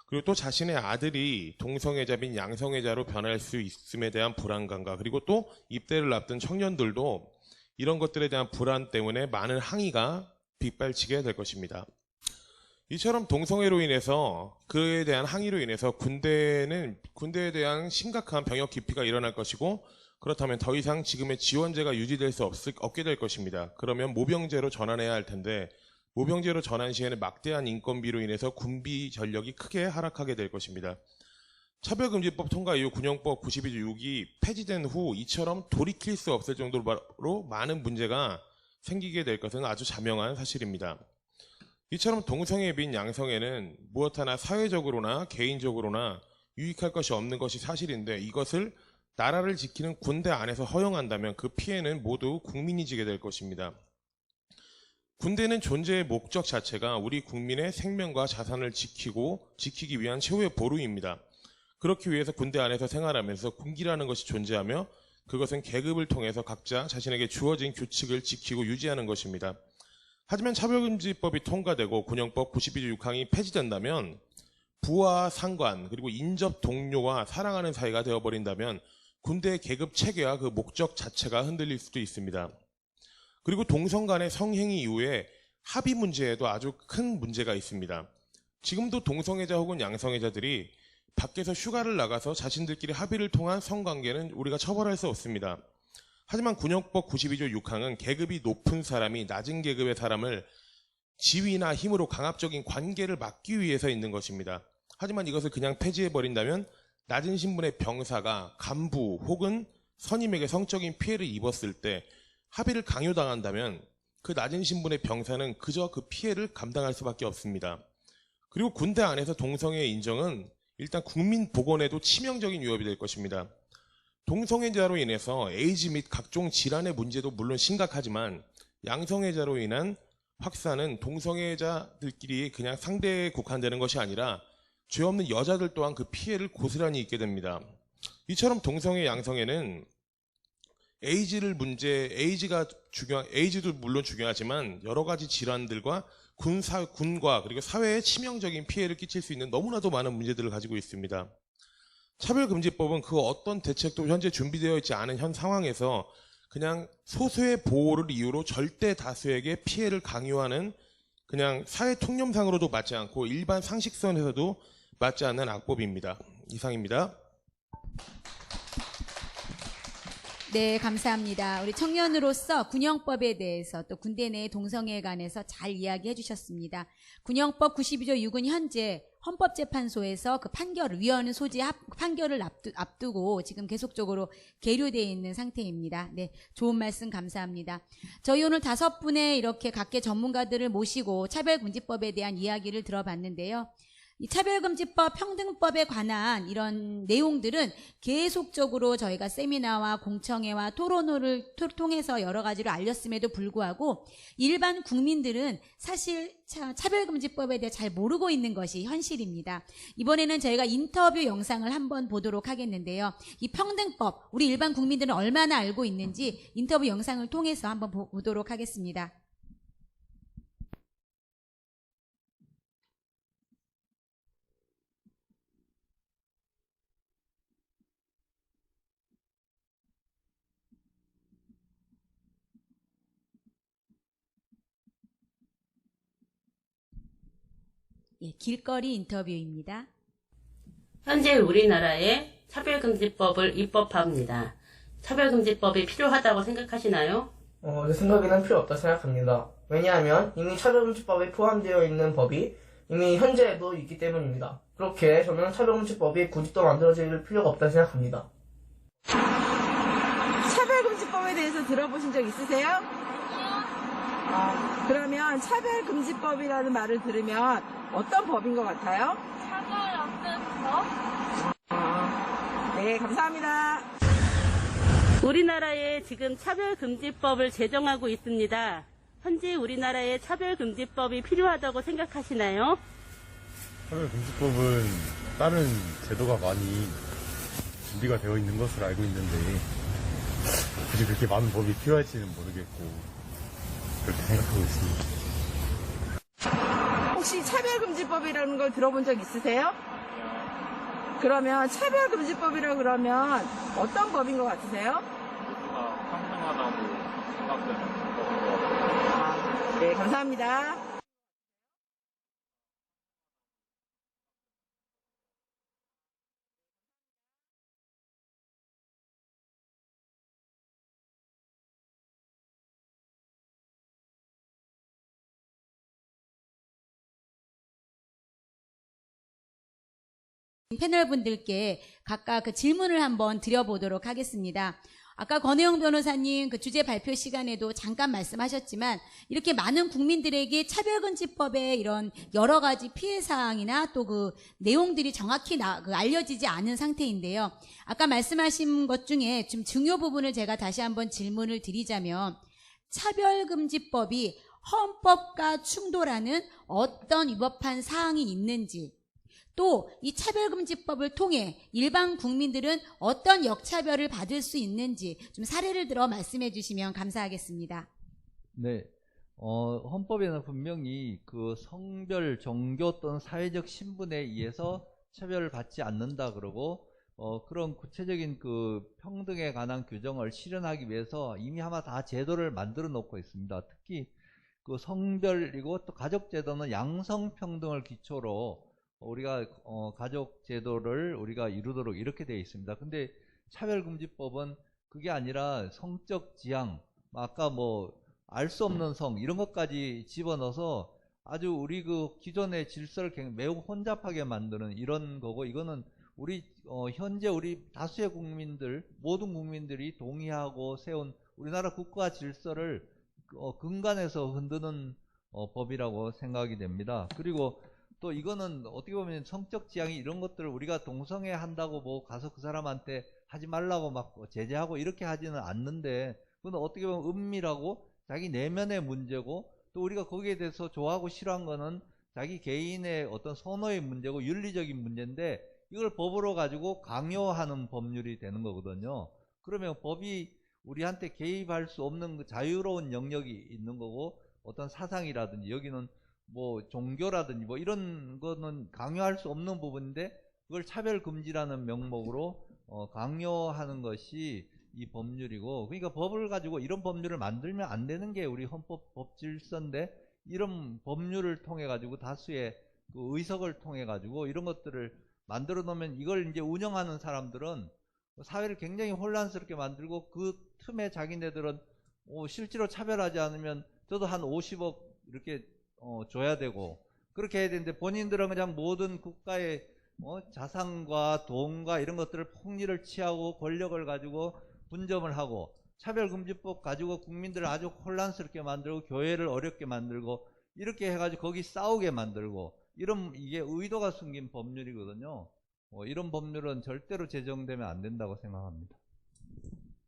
그리고 또 자신의 아들이 동성애자 및 양성애자로 변할 수 있음에 대한 불안감과, 그리고 또 입대를 앞둔 청년들도 이런 것들에 대한 불안 때문에 많은 항의가 빗발치게 될 것입니다. 이처럼 동성애로 인해서 그에 대한 항의로 인해서 군대에 대한 심각한 병역 기피가 일어날 것이고, 그렇다면 더 이상 지금의 지원제가 유지될 수 없게 될 것입니다. 그러면 모병제로 전환해야 할 텐데, 모병제로 전환 시에는 막대한 인건비로 인해서 군비 전력이 크게 하락하게 될 것입니다. 차별금지법 통과 이후 군용법 92조 6이 폐지된 후 이처럼 돌이킬 수 없을 정도로 많은 문제가 생기게 될 것은 아주 자명한 사실입니다. 이처럼 동성애 및 양성애는 무엇 하나 사회적으로나 개인적으로나 유익할 것이 없는 것이 사실인데, 이것을 나라를 지키는 군대 안에서 허용한다면 그 피해는 모두 국민이 지게 될 것입니다. 군대는 존재의 목적 자체가 우리 국민의 생명과 자산을 지키기 위한 최후의 보루입니다. 그렇기 위해서 군대 안에서 생활하면서 군기라는 것이 존재하며, 그것은 계급을 통해서 각자 자신에게 주어진 규칙을 지키고 유지하는 것입니다. 하지만 차별금지법이 통과되고 군용법 92조 6항이 폐지된다면 부하 상관 그리고 인접 동료와 사랑하는 사이가 되어버린다면 군대의 계급 체계와 그 목적 자체가 흔들릴 수도 있습니다. 그리고 동성 간의 성행위 이후에 합의 문제에도 아주 큰 문제가 있습니다. 지금도 동성애자 혹은 양성애자들이 밖에서 휴가를 나가서 자신들끼리 합의를 통한 성관계는 우리가 처벌할 수 없습니다. 하지만 군용법 92조 6항은 계급이 높은 사람이 낮은 계급의 사람을 지위나 힘으로 강압적인 관계를 막기 위해서 있는 것입니다. 하지만 이것을 그냥 폐지해버린다면 낮은 신분의 병사가 간부 혹은 선임에게 성적인 피해를 입었을 때 합의를 강요당한다면 그 낮은 신분의 병사는 그저 그 피해를 감당할 수밖에 없습니다. 그리고 군대 안에서 동성애의 인정은 일단 국민 보건에도 치명적인 위협이 될 것입니다. 동성애자로 인해서 에이즈 및 각종 질환의 문제도 물론 심각하지만 양성애자로 인한 확산은 동성애자들끼리 그냥 상대에 국한되는 것이 아니라 죄 없는 여자들 또한 그 피해를 고스란히 입게 됩니다. 이처럼 동성애 양성애는 에이즈도 물론 중요하지만 여러 가지 질환들과 군과 그리고 사회에 치명적인 피해를 끼칠 수 있는 너무나도 많은 문제들을 가지고 있습니다. 차별금지법은 그 어떤 대책도 현재 준비되어 있지 않은 현 상황에서 그냥 소수의 보호를 이유로 절대 다수에게 피해를 강요하는 그냥 사회 통념상으로도 맞지 않고 일반 상식선에서도 맞지 않는 악법입니다. 이상입니다. 네, 감사합니다. 우리 청년으로서 군형법에 대해서 또 군대 내 동성애에 관해서 잘 이야기해 주셨습니다. 군형법 92조 6은 현재 헌법재판소에서 그 위헌 소지 판결을 앞두고 지금 계속적으로 계류되어 있는 상태입니다. 네, 좋은 말씀 감사합니다. 저희 오늘 5분의 이렇게 각계 전문가들을 모시고 차별금지법에 대한 이야기를 들어봤는데요. 이 차별금지법, 평등법에 관한 이런 내용들은 계속적으로 저희가 세미나와 공청회와 토론회를 통해서 여러 가지로 알렸음에도 불구하고 일반 국민들은 사실 차별금지법에 대해 잘 모르고 있는 것이 현실입니다. 이번에는 저희가 인터뷰 영상을 한번 보도록 하겠는데요. 이 평등법, 우리 일반 국민들은 얼마나 알고 있는지 인터뷰 영상을 통해서 한번 보도록 하겠습니다. 예, 길거리 인터뷰입니다. 현재 우리나라에 차별금지법을 입법합니다. 차별금지법이 필요하다고 생각하시나요? 제 생각에는 필요 없다 생각합니다. 왜냐하면 이미 차별금지법에 포함되어 있는 법이 이미 현재에도 있기 때문입니다. 그렇게 저는 차별금지법이 굳이 또 만들어질 필요가 없다 생각합니다. 차별금지법에 대해서 들어보신 적 있으세요? 그러면 차별금지법이라는 말을 들으면 어떤 법인 것 같아요? 차별 없는 법? 네, 감사합니다. 우리나라에 지금 차별금지법을 제정하고 있습니다. 현재 우리나라에 차별금지법이 필요하다고 생각하시나요? 차별금지법은 다른 제도가 많이 준비가 되어 있는 것으로 알고 있는데 굳이 그렇게 많은 법이 필요할지는 모르겠고 그렇게 생각하고 있습니다. 혹시 차별금지법이라는 걸 들어본 적 있으세요? 그러면 차별금지법이라 그러면 어떤 법인 것 같으세요? 평등하다고 생각되는 법인 것 같아요. 네, 감사합니다. 패널분들께 각각 그 질문을 한번 드려보도록 하겠습니다. 아까 권혜영 변호사님 그 주제 발표 시간에도 잠깐 말씀하셨지만 이렇게 많은 국민들에게 차별금지법의 이런 여러 가지 피해 사항이나 또 그 내용들이 정확히 알려지지 않은 상태인데요. 아까 말씀하신 것 중에 좀 중요 부분을 제가 다시 한번 질문을 드리자면 차별금지법이 헌법과 충돌하는 어떤 위법한 사항이 있는지 또 이 차별금지법을 통해 일반 국민들은 어떤 역차별을 받을 수 있는지 좀 사례를 들어 말씀해 주시면 감사하겠습니다. 네, 헌법에는 분명히 그 성별, 종교 또는 사회적 신분에 의해서 차별을 받지 않는다 그러고 그런 구체적인 그 평등에 관한 규정을 실현하기 위해서 이미 아마 다 제도를 만들어 놓고 있습니다. 특히 그 성별이고 또 가족제도는 양성평등을 기초로 우리가 가족 제도를 우리가 이루도록 이렇게 되어 있습니다. 근데 차별금지법은 그게 아니라 성적 지향, 아까 알 수 없는 성 이런 것까지 집어넣어서 아주 우리 그 기존의 질서를 매우 혼잡하게 만드는 이런 거고, 이거는 우리 현재 우리 다수의 국민들, 모든 국민들이 동의하고 세운 우리나라 국가 질서를 근간에서 흔드는 법이라고 생각이 됩니다. 그리고 또 이거는 어떻게 보면 성적 지향이 이런 것들을 우리가 동성애 한다고 가서 그 사람한테 하지 말라고 막 제재하고 이렇게 하지는 않는데, 그건 어떻게 보면 은밀하고 자기 내면의 문제고, 또 우리가 거기에 대해서 좋아하고 싫어한 거는 자기 개인의 어떤 선호의 문제고 윤리적인 문제인데, 이걸 법으로 가지고 강요하는 법률이 되는 거거든요. 그러면 법이 우리한테 개입할 수 없는 그 자유로운 영역이 있는 거고, 어떤 사상이라든지 여기는 뭐 종교라든지 뭐 이런 거는 강요할 수 없는 부분인데, 그걸 차별금지라는 명목으로 강요하는 것이 이 법률이고, 그러니까 법을 가지고 이런 법률을 만들면 안 되는 게 우리 헌법 법질서인데, 이런 법률을 통해 가지고 다수의 그 의석을 통해 가지고 이런 것들을 만들어 놓으면, 이걸 이제 운영하는 사람들은 사회를 굉장히 혼란스럽게 만들고, 그 틈에 자기네들은 실제로 차별하지 않으면 저도 한 50억 이렇게 줘야 되고, 그렇게 해야 되는데, 본인들은 그냥 모든 국가의 자산과 돈과 이런 것들을 폭리를 취하고 권력을 가지고 분점을 하고, 차별금지법 가지고 국민들을 아주 혼란스럽게 만들고 교회를 어렵게 만들고, 이렇게 해가지고 거기 싸우게 만들고, 이게 의도가 숨긴 법률이거든요. 이런 법률은 절대로 제정되면 안 된다고 생각합니다.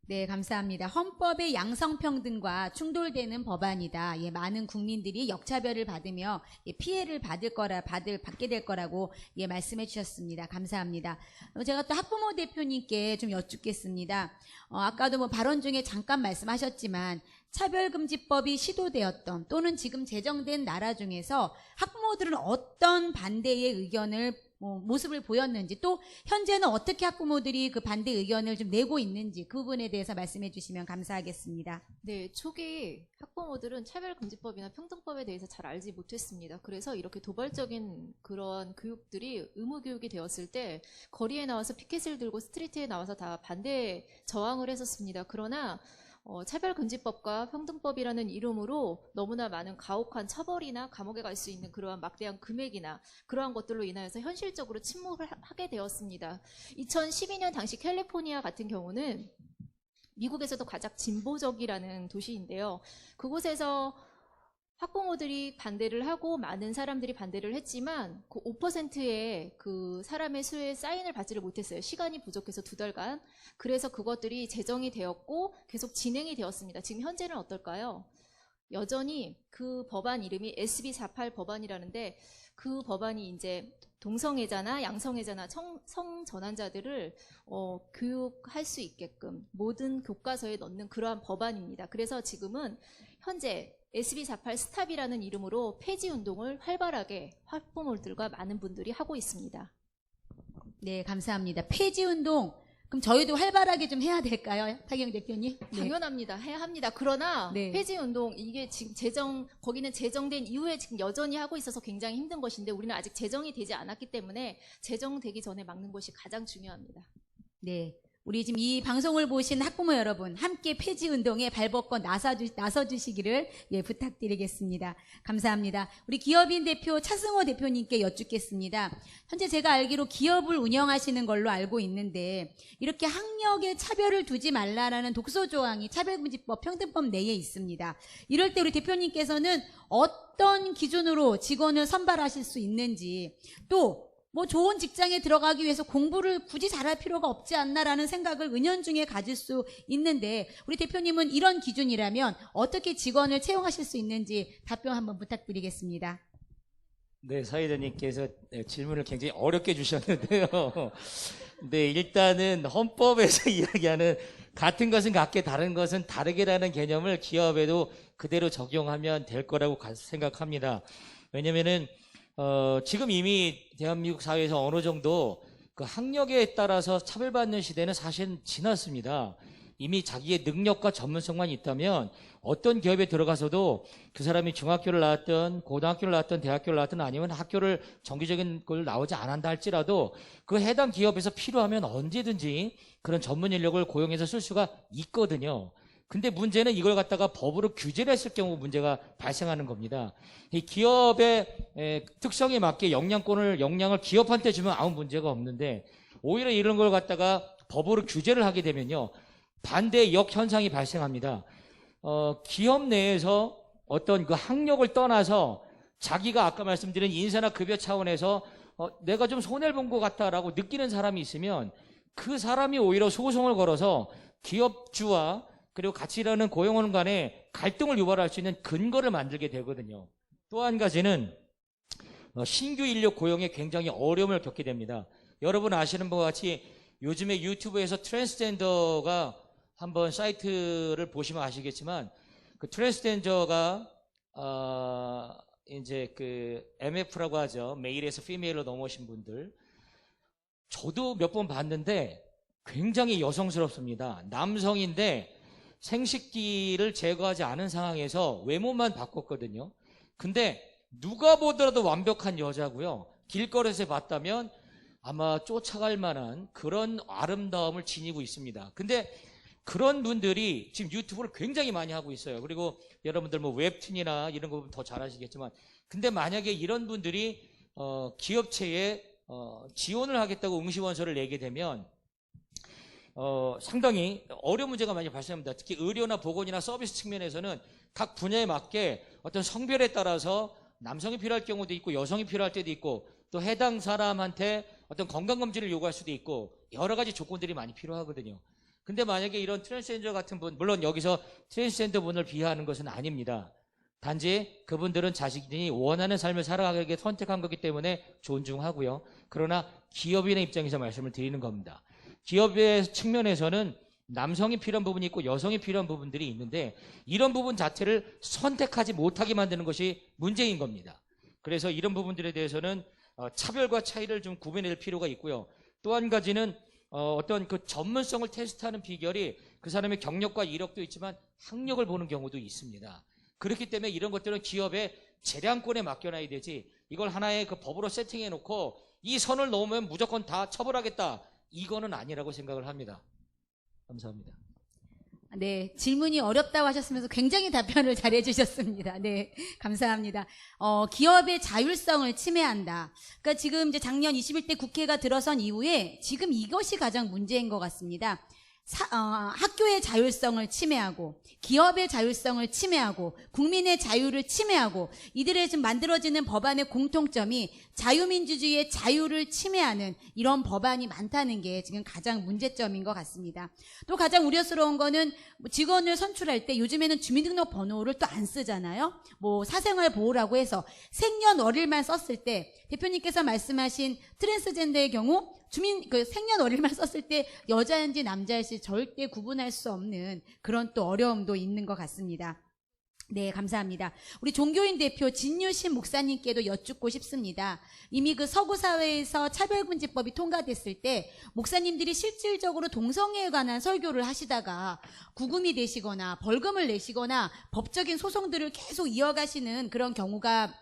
네, 감사합니다. 헌법의 양성평등과 충돌되는 법안이다. 예, 많은 국민들이 역차별을 받으며 피해를 받게 될 거라고 말씀해 주셨습니다. 감사합니다. 제가 또 학부모 대표님께 좀 여쭙겠습니다. 아까도 뭐 발언 중에 잠깐 말씀하셨지만, 차별금지법이 시도되었던 또는 지금 제정된 나라 중에서 학부모들은 어떤 반대의 의견을 모습을 보였는지, 또 현재는 어떻게 학부모들이 그 반대 의견을 좀 내고 있는지, 그 부분에 대해서 말씀해 주시면 감사하겠습니다. 네, 초기 학부모들은 차별금지법이나 평등법에 대해서 잘 알지 못했습니다. 그래서 이렇게 도발적인 그런 교육들이 의무교육이 되었을 때 거리에 나와서 피켓을 들고 스트리트에 나와서 다 반대 저항을 했었습니다. 그러나 차별금지법과 평등법이라는 이름으로 너무나 많은 가혹한 처벌이나 감옥에 갈 수 있는 그러한 막대한 금액이나 그러한 것들로 인하여서 현실적으로 침묵을 하게 되었습니다. 2012년 당시 캘리포니아 같은 경우는 미국에서도 가장 진보적이라는 도시인데요. 그곳에서 학부모들이 반대를 하고 많은 사람들이 반대를 했지만 그 5%의 그 사람의 수의 사인을 받지를 못했어요. 시간이 부족해서 2달간. 그래서 그것들이 제정이 되었고 계속 진행이 되었습니다. 지금 현재는 어떨까요? 여전히 그 법안 이름이 SB48 법안이라는데, 그 법안이 이제 동성애자나 양성애자나 성전환자들을 교육할 수 있게끔 모든 교과서에 넣는 그러한 법안입니다. 그래서 지금은 현재 SB48 스탑이라는 이름으로 폐지 운동을 활발하게 학부모들과 많은 분들이 하고 있습니다. 네, 감사합니다. 폐지 운동, 그럼 저희도 활발하게 좀 해야 될까요? 타경 대표님? 네. 당연합니다. 해야 합니다. 그러나 네. 폐지 운동, 이게 지금 거기는 제정된 이후에 지금 여전히 하고 있어서 굉장히 힘든 것인데, 우리는 아직 제정이 되지 않았기 때문에 제정되기 전에 막는 것이 가장 중요합니다. 네. 우리 지금 이 방송을 보신 학부모 여러분, 함께 폐지 운동에 발벗고 나서주시기를 부탁드리겠습니다. 감사합니다. 우리 기업인 대표 차승호 대표님께 여쭙겠습니다. 현재 제가 알기로 기업을 운영하시는 걸로 알고 있는데, 이렇게 학력에 차별을 두지 말라라는 독소 조항이 차별금지법, 평등법 내에 있습니다. 이럴 때 우리 대표님께서는 어떤 기준으로 직원을 선발하실 수 있는지, 또 뭐 좋은 직장에 들어가기 위해서 공부를 굳이 잘할 필요가 없지 않나라는 생각을 은연중에 가질 수 있는데, 우리 대표님은 이런 기준이라면 어떻게 직원을 채용하실 수 있는지 답변 한번 부탁드리겠습니다. 네, 사회자님께서 질문을 굉장히 어렵게 주셨는데요. 네, 일단은 헌법에서 이야기하는 같은 것은 같게 다른 것은 다르게라는 개념을 기업에도 그대로 적용하면 될 거라고 생각합니다. 왜냐면은 지금 이미 대한민국 사회에서 어느 정도 그 학력에 따라서 차별받는 시대는 사실 지났습니다. 이미 자기의 능력과 전문성만 있다면 어떤 기업에 들어가서도 그 사람이 중학교를 나왔든 고등학교를 나왔든 대학교를 나왔든 아니면 학교를 정기적인 걸 나오지 않았다 할지라도 그 해당 기업에서 필요하면 언제든지 그런 전문 인력을 고용해서 쓸 수가 있거든요. 근데 문제는 이걸 갖다가 법으로 규제를 했을 경우 문제가 발생하는 겁니다. 이 기업의 특성에 맞게 역량을 기업한테 주면 아무 문제가 없는데, 오히려 이런 걸 갖다가 법으로 규제를 하게 되면요, 반대의 역현상이 발생합니다. 기업 내에서 어떤 그 학력을 떠나서 자기가 아까 말씀드린 인사나 급여 차원에서 내가 좀 손해를 본 것 같다라고 느끼는 사람이 있으면 그 사람이 오히려 소송을 걸어서 기업주와 그리고 같이 일하는 고용원 간에 갈등을 유발할 수 있는 근거를 만들게 되거든요. 또 한 가지는 신규 인력 고용에 굉장히 어려움을 겪게 됩니다. 여러분 아시는 바와 같이 요즘에 유튜브에서 트랜스젠더가 한번 사이트를 보시면 아시겠지만 그 트랜스젠더가 이제 그 MF라고 하죠. 메일에서 피메일로 넘어오신 분들. 저도 몇 번 봤는데 굉장히 여성스럽습니다. 남성인데 생식기를 제거하지 않은 상황에서 외모만 바꿨거든요. 근데 누가 보더라도 완벽한 여자고요. 길거리에서 봤다면 아마 쫓아갈 만한 그런 아름다움을 지니고 있습니다. 근데 그런 분들이 지금 유튜브를 굉장히 많이 하고 있어요. 그리고 여러분들 뭐 웹툰이나 이런 거 보면 더 잘 아시겠지만, 근데 만약에 이런 분들이 기업체에 지원을 하겠다고 응시원서를 내게 되면 상당히 어려운 문제가 많이 발생합니다. 특히 의료나 보건이나 서비스 측면에서는 각 분야에 맞게 어떤 성별에 따라서 남성이 필요할 경우도 있고 여성이 필요할 때도 있고 또 해당 사람한테 어떤 건강검진을 요구할 수도 있고 여러 가지 조건들이 많이 필요하거든요. 근데 만약에 이런 트랜스젠더 같은 분, 물론 여기서 트랜스젠더 분을 비하하는 것은 아닙니다. 단지 그분들은 자신이 원하는 삶을 살아가게 선택한 거기 때문에 존중하고요. 그러나 기업인의 입장에서 말씀을 드리는 겁니다. 기업의 측면에서는 남성이 필요한 부분이 있고 여성이 필요한 부분들이 있는데 이런 부분 자체를 선택하지 못하게 만드는 것이 문제인 겁니다. 그래서 이런 부분들에 대해서는 차별과 차이를 좀 구분해낼 필요가 있고요. 또 한 가지는 어떤 그 전문성을 테스트하는 비결이 그 사람의 경력과 이력도 있지만 학력을 보는 경우도 있습니다. 그렇기 때문에 이런 것들은 기업의 재량권에 맡겨놔야 되지, 이걸 하나의 그 법으로 세팅해 놓고 이 선을 넘으면 무조건 다 처벌하겠다, 이거는 아니라고 생각을 합니다. 감사합니다. 네, 질문이 어렵다고 하셨으면서 굉장히 답변을 잘 해주셨습니다. 네, 감사합니다. 기업의 자율성을 침해한다. 그러니까 지금 이제 작년 21대 국회가 들어선 이후에 지금 이것이 가장 문제인 것 같습니다. 학교의 자율성을 침해하고 기업의 자율성을 침해하고 국민의 자유를 침해하고 이들의 지금 만들어지는 법안의 공통점이 자유민주주의의 자유를 침해하는 이런 법안이 많다는 게 지금 가장 문제점인 것 같습니다. 또 가장 우려스러운 거는 직원을 선출할 때 요즘에는 주민등록번호를 또 안 쓰잖아요. 뭐 사생활 보호라고 해서 생년월일만 썼을 때 대표님께서 말씀하신 트랜스젠더의 경우 생년월일만 썼을 때 여자인지 남자인지 절대 구분할 수 없는 그런 또 어려움도 있는 것 같습니다. 네, 감사합니다. 우리 종교인 대표 진유신 목사님께도 여쭙고 싶습니다. 이미 그 서구사회에서 차별금지법이 통과됐을 때 목사님들이 실질적으로 동성애에 관한 설교를 하시다가 구금이 되시거나 벌금을 내시거나 법적인 소송들을 계속 이어가시는 그런 경우가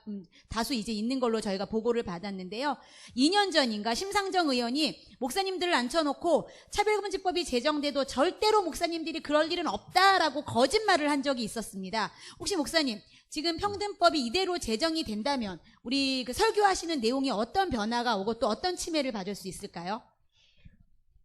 다수 이제 있는 걸로 저희가 보고를 받았는데요. 2년 전인가 심상정 의원이 목사님들을 앉혀놓고 차별금지법이 제정돼도 절대로 목사님들이 그럴 일은 없다라고 거짓말을 한 적이 있었습니다. 혹시 목사님, 지금 평등법이 이대로 제정이 된다면 우리 그 설교하시는 내용이 어떤 변화가 오고 또 어떤 침해를 받을 수 있을까요?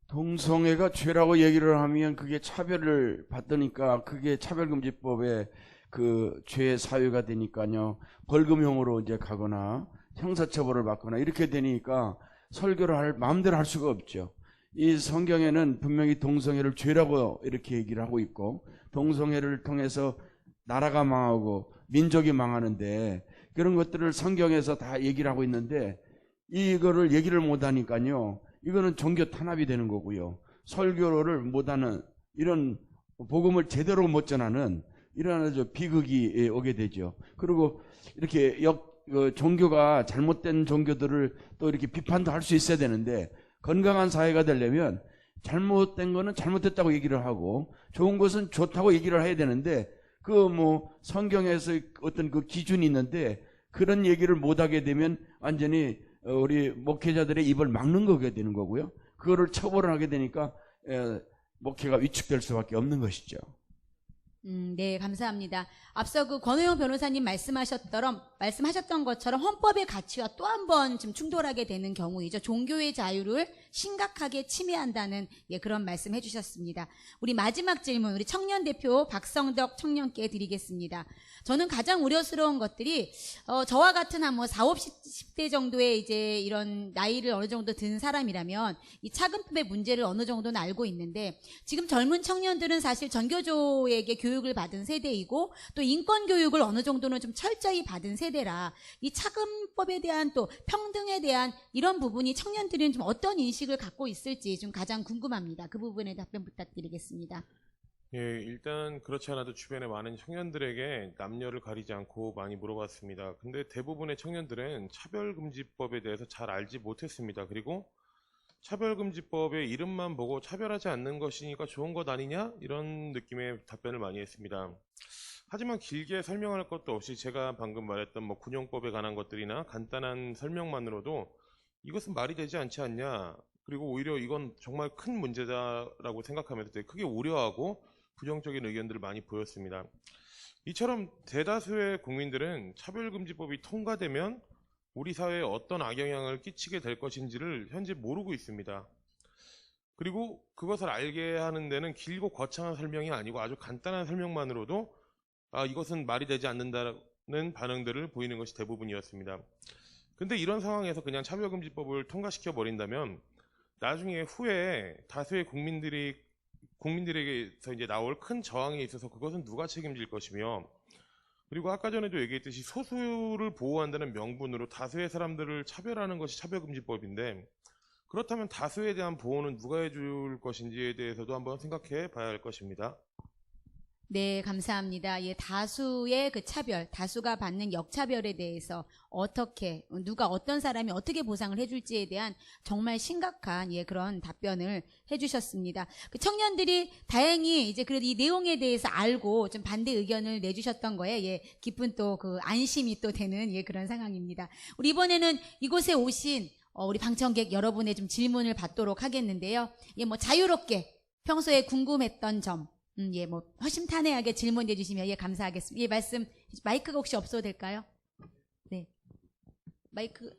동성애가 죄라고 얘기를 하면 그게 차별을 받으니까 그게 차별금지법의 그 죄의 사유가 되니까요. 벌금형으로 이제 가거나 형사처벌을 받거나 이렇게 되니까 설교를 마음대로 할 수가 없죠. 이 성경에는 분명히 동성애를 죄라고 이렇게 얘기를 하고 있고 동성애를 통해서 나라가 망하고 민족이 망하는데 그런 것들을 성경에서 다 얘기를 하고 있는데 이거를 얘기를 못하니까요. 이거는 종교 탄압이 되는 거고요. 설교를 못하는 이런 복음을 제대로 못 전하는 이런 아주 비극이 오게 되죠. 그리고 이렇게 종교가 잘못된 종교들을 또 이렇게 비판도 할 수 있어야 되는데 건강한 사회가 되려면 잘못된 거는 잘못됐다고 얘기를 하고 좋은 것은 좋다고 얘기를 해야 되는데 성경에서 어떤 그 기준이 있는데 그런 얘기를 못하게 되면 완전히 우리 목회자들의 입을 막는 거게 되는 거고요. 그거를 처벌을 하게 되니까 목회가 위축될 수밖에 없는 것이죠. 네, 감사합니다. 앞서 그 권호영 변호사님 말씀하셨던 것처럼 헌법의 가치와 또 한 번 좀 충돌하게 되는 경우이죠. 종교의 자유를 심각하게 침해한다는 그런 말씀 해주셨습니다. 우리 마지막 질문, 우리 청년 대표 박성덕 청년께 드리겠습니다. 저는 가장 우려스러운 것들이 저와 같은 한 40, 50대 정도의 이제 이런 나이를 어느 정도 든 사람이라면 이 차금법의 문제를 어느 정도는 알고 있는데 지금 젊은 청년들은 사실 전교조에게 교육을 받은 세대이고 또 인권 교육을 어느 정도는 좀 철저히 받은 세대라 이 차금법에 대한 또 평등에 대한 이런 부분이 청년들은 좀 어떤 인식을 갖고 있을지 좀 가장 궁금합니다. 그 부분에 답변 부탁드리겠습니다. 예, 일단 그렇지 않아도 주변에 많은 청년들에게 남녀를 가리지 않고 많이 물어봤습니다. 근데 대부분의 청년들은 차별금지법에 대해서 잘 알지 못했습니다. 그리고 차별금지법의 이름만 보고 차별하지 않는 것이니까 좋은 것 아니냐? 이런 느낌의 답변을 많이 했습니다. 하지만 길게 설명할 것도 없이 제가 방금 말했던 뭐 군용법에 관한 것들이나 간단한 설명만으로도 이것은 말이 되지 않지 않냐? 그리고 오히려 이건 정말 큰 문제다라고 생각하면서 되게 크게 우려하고 부정적인 의견들을 많이 보였습니다. 이처럼 대다수의 국민들은 차별금지법이 통과되면 우리 사회에 어떤 악영향을 끼치게 될 것인지를 현재 모르고 있습니다. 그리고 그것을 알게 하는 데는 길고 거창한 설명이 아니고 아주 간단한 설명만으로도 이것은 말이 되지 않는다는 반응들을 보이는 것이 대부분이었습니다. 근데 이런 상황에서 그냥 차별금지법을 통과시켜 버린다면 나중에 후에 다수의 국민들에게서 이제 나올 큰 저항에 있어서 그것은 누가 책임질 것이며, 그리고 아까 전에도 얘기했듯이 소수를 보호한다는 명분으로 다수의 사람들을 차별하는 것이 차별금지법인데, 그렇다면 다수에 대한 보호는 누가 해줄 것인지에 대해서도 한번 생각해 봐야 할 것입니다. 네, 감사합니다. 예, 다수의 그 차별, 다수가 받는 역차별에 대해서 어떻게, 누가 어떤 사람이 어떻게 보상을 해줄지에 대한 정말 심각한 그런 답변을 해주셨습니다. 그 청년들이 다행히 이제 그래도 이 내용에 대해서 알고 좀 반대 의견을 내주셨던 거에 기쁜 또 그 안심이 또 되는 그런 상황입니다. 우리 이번에는 이곳에 오신 우리 방청객 여러분의 좀 질문을 받도록 하겠는데요. 뭐 자유롭게 평소에 궁금했던 점, 뭐 허심탄회하게 질문해 주시면 감사하겠습니다. 말씀 마이크가 혹시 없어도 될까요? 네, 마이크.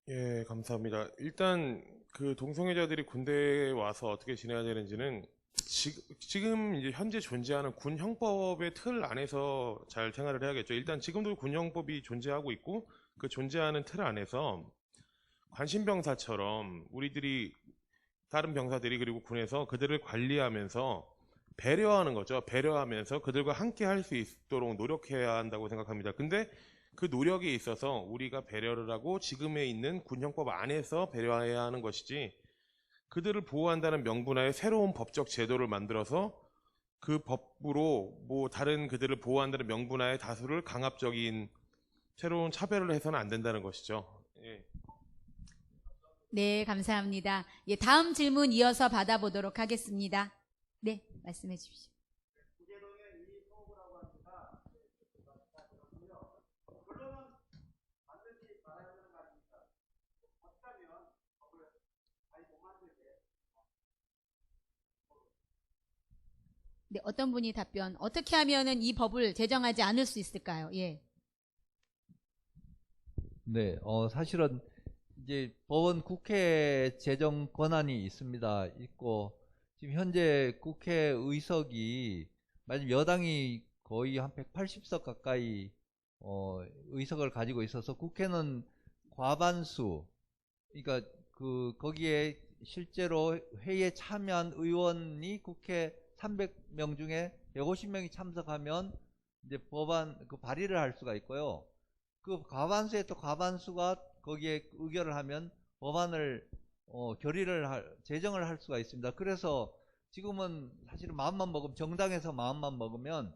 예, 감사합니다. 일단 그 동성애자들이 군대에 와서 어떻게 지내야 되는지는 지금 이제 현재 존재하는 군 형법의 틀 안에서 잘 생활을 해야겠죠. 일단 지금도 군 형법이 존재하고 있고 그 존재하는 틀 안에서 관심병사처럼 우리들이 다른 병사들이 그리고 군에서 그들을 관리하면서 배려하는 거죠. 배려하면서 그들과 함께 할 수 있도록 노력해야 한다고 생각합니다. 근데 그 노력에 있어서 우리가 배려를 하고 지금에 있는 군형법 안에서 배려해야 하는 것이지, 그들을 보호한다는 명분하에 새로운 법적 제도를 만들어서 그 법으로 뭐 다른 그들을 보호한다는 명분하에 다수를 강압적인 새로운 차별을 해서는 안 된다는 것이죠. 예. 네, 감사합니다. 다음 질문 이어서 받아보도록 하겠습니다. 네, 말씀해 주십시오. 네, 어떤 분이 답변, 어떻게 하면은 이 법을 제정하지 않을 수 있을까요? 예. 네, 사실은 이제 법원 국회 제정 권한이 있고, 지금 현재 국회 의석이, 만약 여당이 거의 한 180석 가까이, 의석을 가지고 있어서 국회는 과반수, 그러니까 거기에 실제로 회의에 참여한 의원이 국회 300명 중에 150명이 참석하면 이제 법안 발의를 할 수가 있고요. 그 과반수에 또 과반수가 거기에 의결을 하면 법안을 제정을 할 수가 있습니다. 그래서 지금은 사실은 마음만 먹으면, 정당에서 마음만 먹으면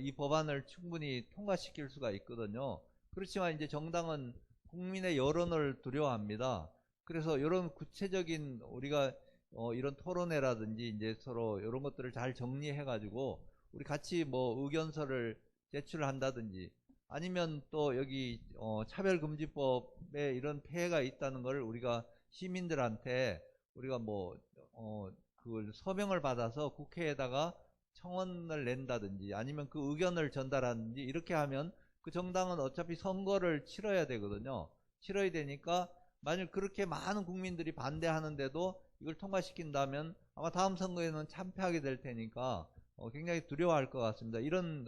이 법안을 충분히 통과시킬 수가 있거든요. 그렇지만 이제 정당은 국민의 여론을 두려워합니다. 그래서 이런 구체적인 우리가 이런 토론회라든지 이제 서로 이런 것들을 잘 정리해가지고 우리 같이 뭐 의견서를 제출한다든지, 아니면 또 여기 차별금지법에 이런 폐해가 있다는 걸 우리가 시민들한테 우리가 그 서명을 받아서 국회에다가 청원을 낸다든지, 아니면 그 의견을 전달하든지, 이렇게 하면 그 정당은 어차피 선거를 치러야 되거든요. 치러야 되니까 만일 그렇게 많은 국민들이 반대하는데도 이걸 통과시킨다면 아마 다음 선거에는 참패하게 될 테니까 굉장히 두려워할 것 같습니다. 이런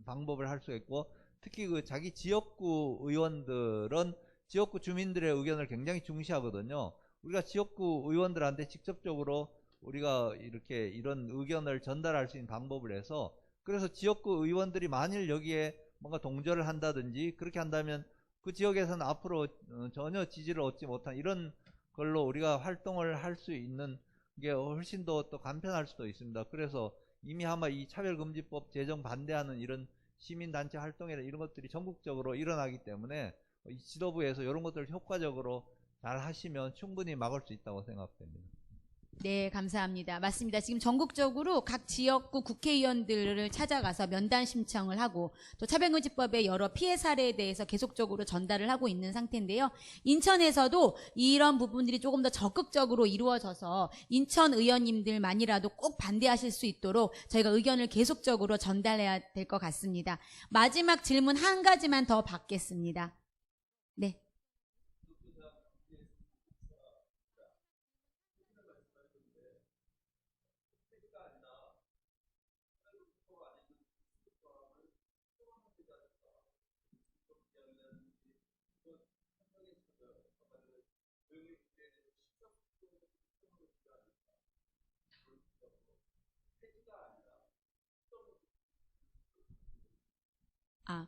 방법을 할 수 있고, 특히 그 자기 지역구 의원들은 지역구 주민들의 의견을 굉장히 중시하거든요. 우리가 지역구 의원들한테 직접적으로 우리가 이렇게 이런 의견을 전달할 수 있는 방법을 해서, 그래서 지역구 의원들이 만일 여기에 뭔가 동조를 한다든지 그렇게 한다면 그 지역에서는 앞으로 전혀 지지를 얻지 못한 이런 걸로 우리가 활동을 할 수 있는 게 훨씬 더 또 간편할 수도 있습니다. 그래서 이미 아마 이 차별금지법 제정 반대하는 이런 시민단체 활동이나 이런 것들이 전국적으로 일어나기 때문에 이 지도부에서 이런 것들을 효과적으로 잘 하시면 충분히 막을 수 있다고 생각됩니다. 네, 감사합니다. 맞습니다. 지금 전국적으로 각 지역구 국회의원들을 찾아가서 면담 신청을 하고 또 차별금지법의 여러 피해 사례에 대해서 계속적으로 전달을 하고 있는 상태인데요. 인천에서도 이런 부분들이 조금 더 적극적으로 이루어져서 인천 의원님들만이라도 꼭 반대하실 수 있도록 저희가 의견을 계속적으로 전달해야 될 것 같습니다. 마지막 질문 한 가지만 더 받겠습니다. 네.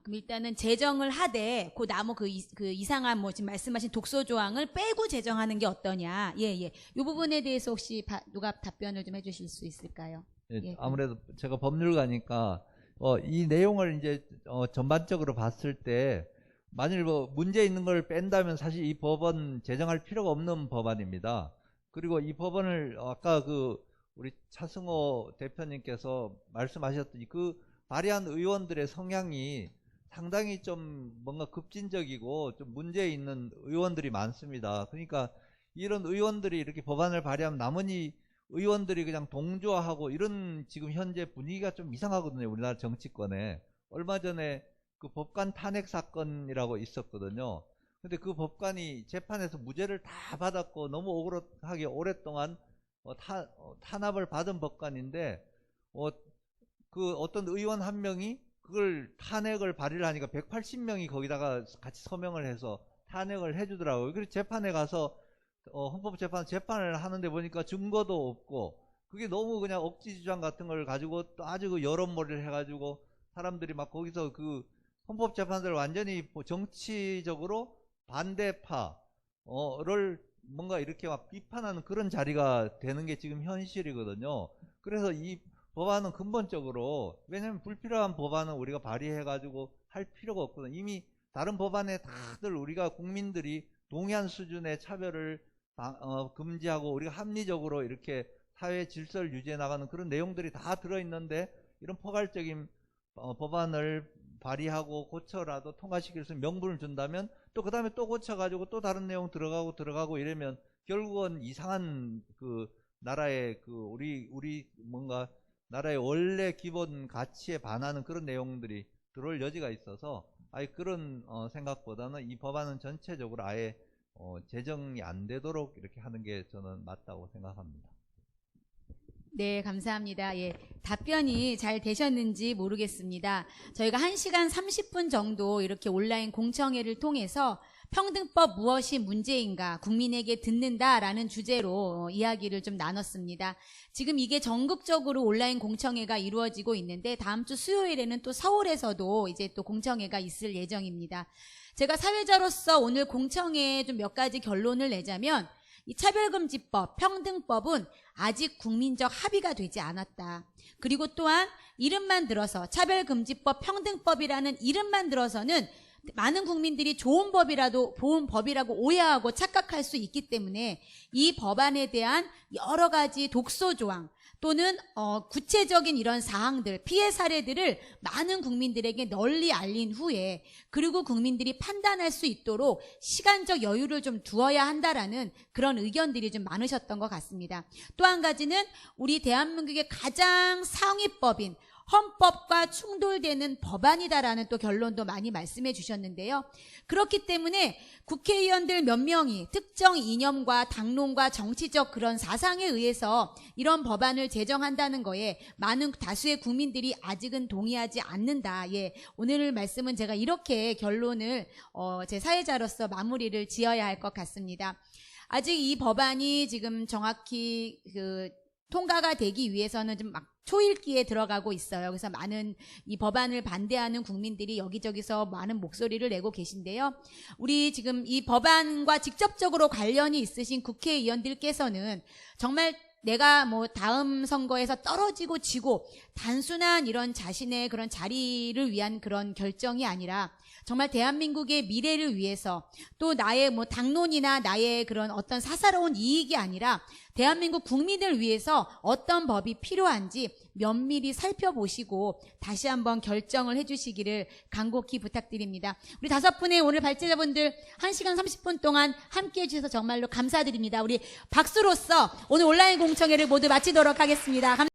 그럼 일단은 제정을 하되 그 나무 그 이상한 뭐 지금 말씀하신 독소 조항을 빼고 제정하는 게 어떠냐. 예. 이 부분에 대해서 혹시 누가 답변을 좀 해주실 수 있을까요? 예, 아무래도 제가 법률가니까 이 내용을 이제 전반적으로 봤을 때 만일 뭐 문제 있는 걸 뺀다면 사실 이 법은 제정할 필요가 없는 법안입니다. 그리고 이 법안을 아까 우리 차승호 대표님께서 말씀하셨더니 그 발의한 의원들의 성향이 상당히 좀 뭔가 급진적이고 좀 문제 있는 의원들이 많습니다. 그러니까 이런 의원들이 이렇게 법안을 발의하면 나머지 의원들이 그냥 동조하고 이런 지금 현재 분위기가 좀 이상하거든요. 우리나라 정치권에. 얼마 전에 그 법관 탄핵 사건이라고 있었거든요. 근데 그 법관이 재판에서 무죄를 다 받았고 너무 억울하게 오랫동안 탄압을 받은 법관인데 그 어떤 의원 한 명이 그걸 탄핵을 발의를 하니까 180명이 거기다가 같이 서명을 해서 탄핵을 해주더라고요. 그래서 재판에 가서 헌법재판을 하는데 보니까 증거도 없고 그게 너무 그냥 억지 주장 같은 걸 가지고 또 아주 그 여론몰이를 해가지고 사람들이 막 거기서 그 헌법재판소를 완전히 정치적으로 반대파를 뭔가 이렇게 막 비판하는 그런 자리가 되는 게 지금 현실이거든요. 그래서 이 법안은 근본적으로, 왜냐하면 불필요한 법안은 우리가 발의해가지고 할 필요가 없거든요. 이미 다른 법안에 다들 우리가 국민들이 동의한 수준의 차별을 금지하고 우리가 합리적으로 이렇게 사회 질서를 유지해 나가는 그런 내용들이 다 들어있는데 이런 포괄적인 법안을 발의하고 고쳐라도 통과시킬 수 있는 명분을 준다면 또 그 다음에 또 고쳐가지고 또 다른 내용 들어가고 이러면 결국은 이상한 나라의 우리 뭔가 나라의 원래 기본 가치에 반하는 그런 내용들이 들어올 여지가 있어서 아예 그런 생각보다는 이 법안은 전체적으로 아예 제정이 안 되도록 이렇게 하는 게 저는 맞다고 생각합니다. 네, 감사합니다. 예, 답변이 잘 되셨는지 모르겠습니다. 저희가 1시간 30분 정도 이렇게 온라인 공청회를 통해서 평등법 무엇이 문제인가 국민에게 듣는다라는 주제로 이야기를 좀 나눴습니다. 지금 이게 전국적으로 온라인 공청회가 이루어지고 있는데 다음 주 수요일에는 또 서울에서도 이제 또 공청회가 있을 예정입니다. 제가 사회자로서 오늘 공청회에 좀 몇 가지 결론을 내자면 이 차별금지법, 평등법은 아직 국민적 합의가 되지 않았다. 그리고 또한 이름만 들어서 차별금지법, 평등법이라는 이름만 들어서는 많은 국민들이 좋은 법이라고 오해하고 착각할 수 있기 때문에 이 법안에 대한 여러 가지 독소 조항 또는 구체적인 이런 사항들, 피해 사례들을 많은 국민들에게 널리 알린 후에 그리고 국민들이 판단할 수 있도록 시간적 여유를 좀 두어야 한다라는 그런 의견들이 좀 많으셨던 것 같습니다. 또 한 가지는 우리 대한민국의 가장 상위법인 헌법과 충돌되는 법안이다라는 또 결론도 많이 말씀해 주셨는데요. 그렇기 때문에 국회의원들 몇 명이 특정 이념과 당론과 정치적 그런 사상에 의해서 이런 법안을 제정한다는 거에 많은 다수의 국민들이 아직은 동의하지 않는다. 예, 오늘 말씀은 제가 이렇게 결론을 제 사회자로서 마무리를 지어야 할 것 같습니다. 아직 이 법안이 지금 정확히 통과가 되기 위해서는 좀 막 초읽기에 들어가고 있어요. 그래서 많은 이 법안을 반대하는 국민들이 여기저기서 많은 목소리를 내고 계신데요. 우리 지금 이 법안과 직접적으로 관련이 있으신 국회의원들께서는 정말 내가 뭐 다음 선거에서 떨어지고 지고 단순한 이런 자신의 그런 자리를 위한 그런 결정이 아니라 정말 대한민국의 미래를 위해서 또 나의 뭐 당론이나 나의 그런 어떤 사사로운 이익이 아니라 대한민국 국민을 위해서 어떤 법이 필요한지 면밀히 살펴보시고 다시 한번 결정을 해주시기를 간곡히 부탁드립니다. 우리 5분의 오늘 발제자분들 1시간 30분 동안 함께해 주셔서 정말로 감사드립니다. 우리 박수로서 오늘 온라인 공청회를 모두 마치도록 하겠습니다.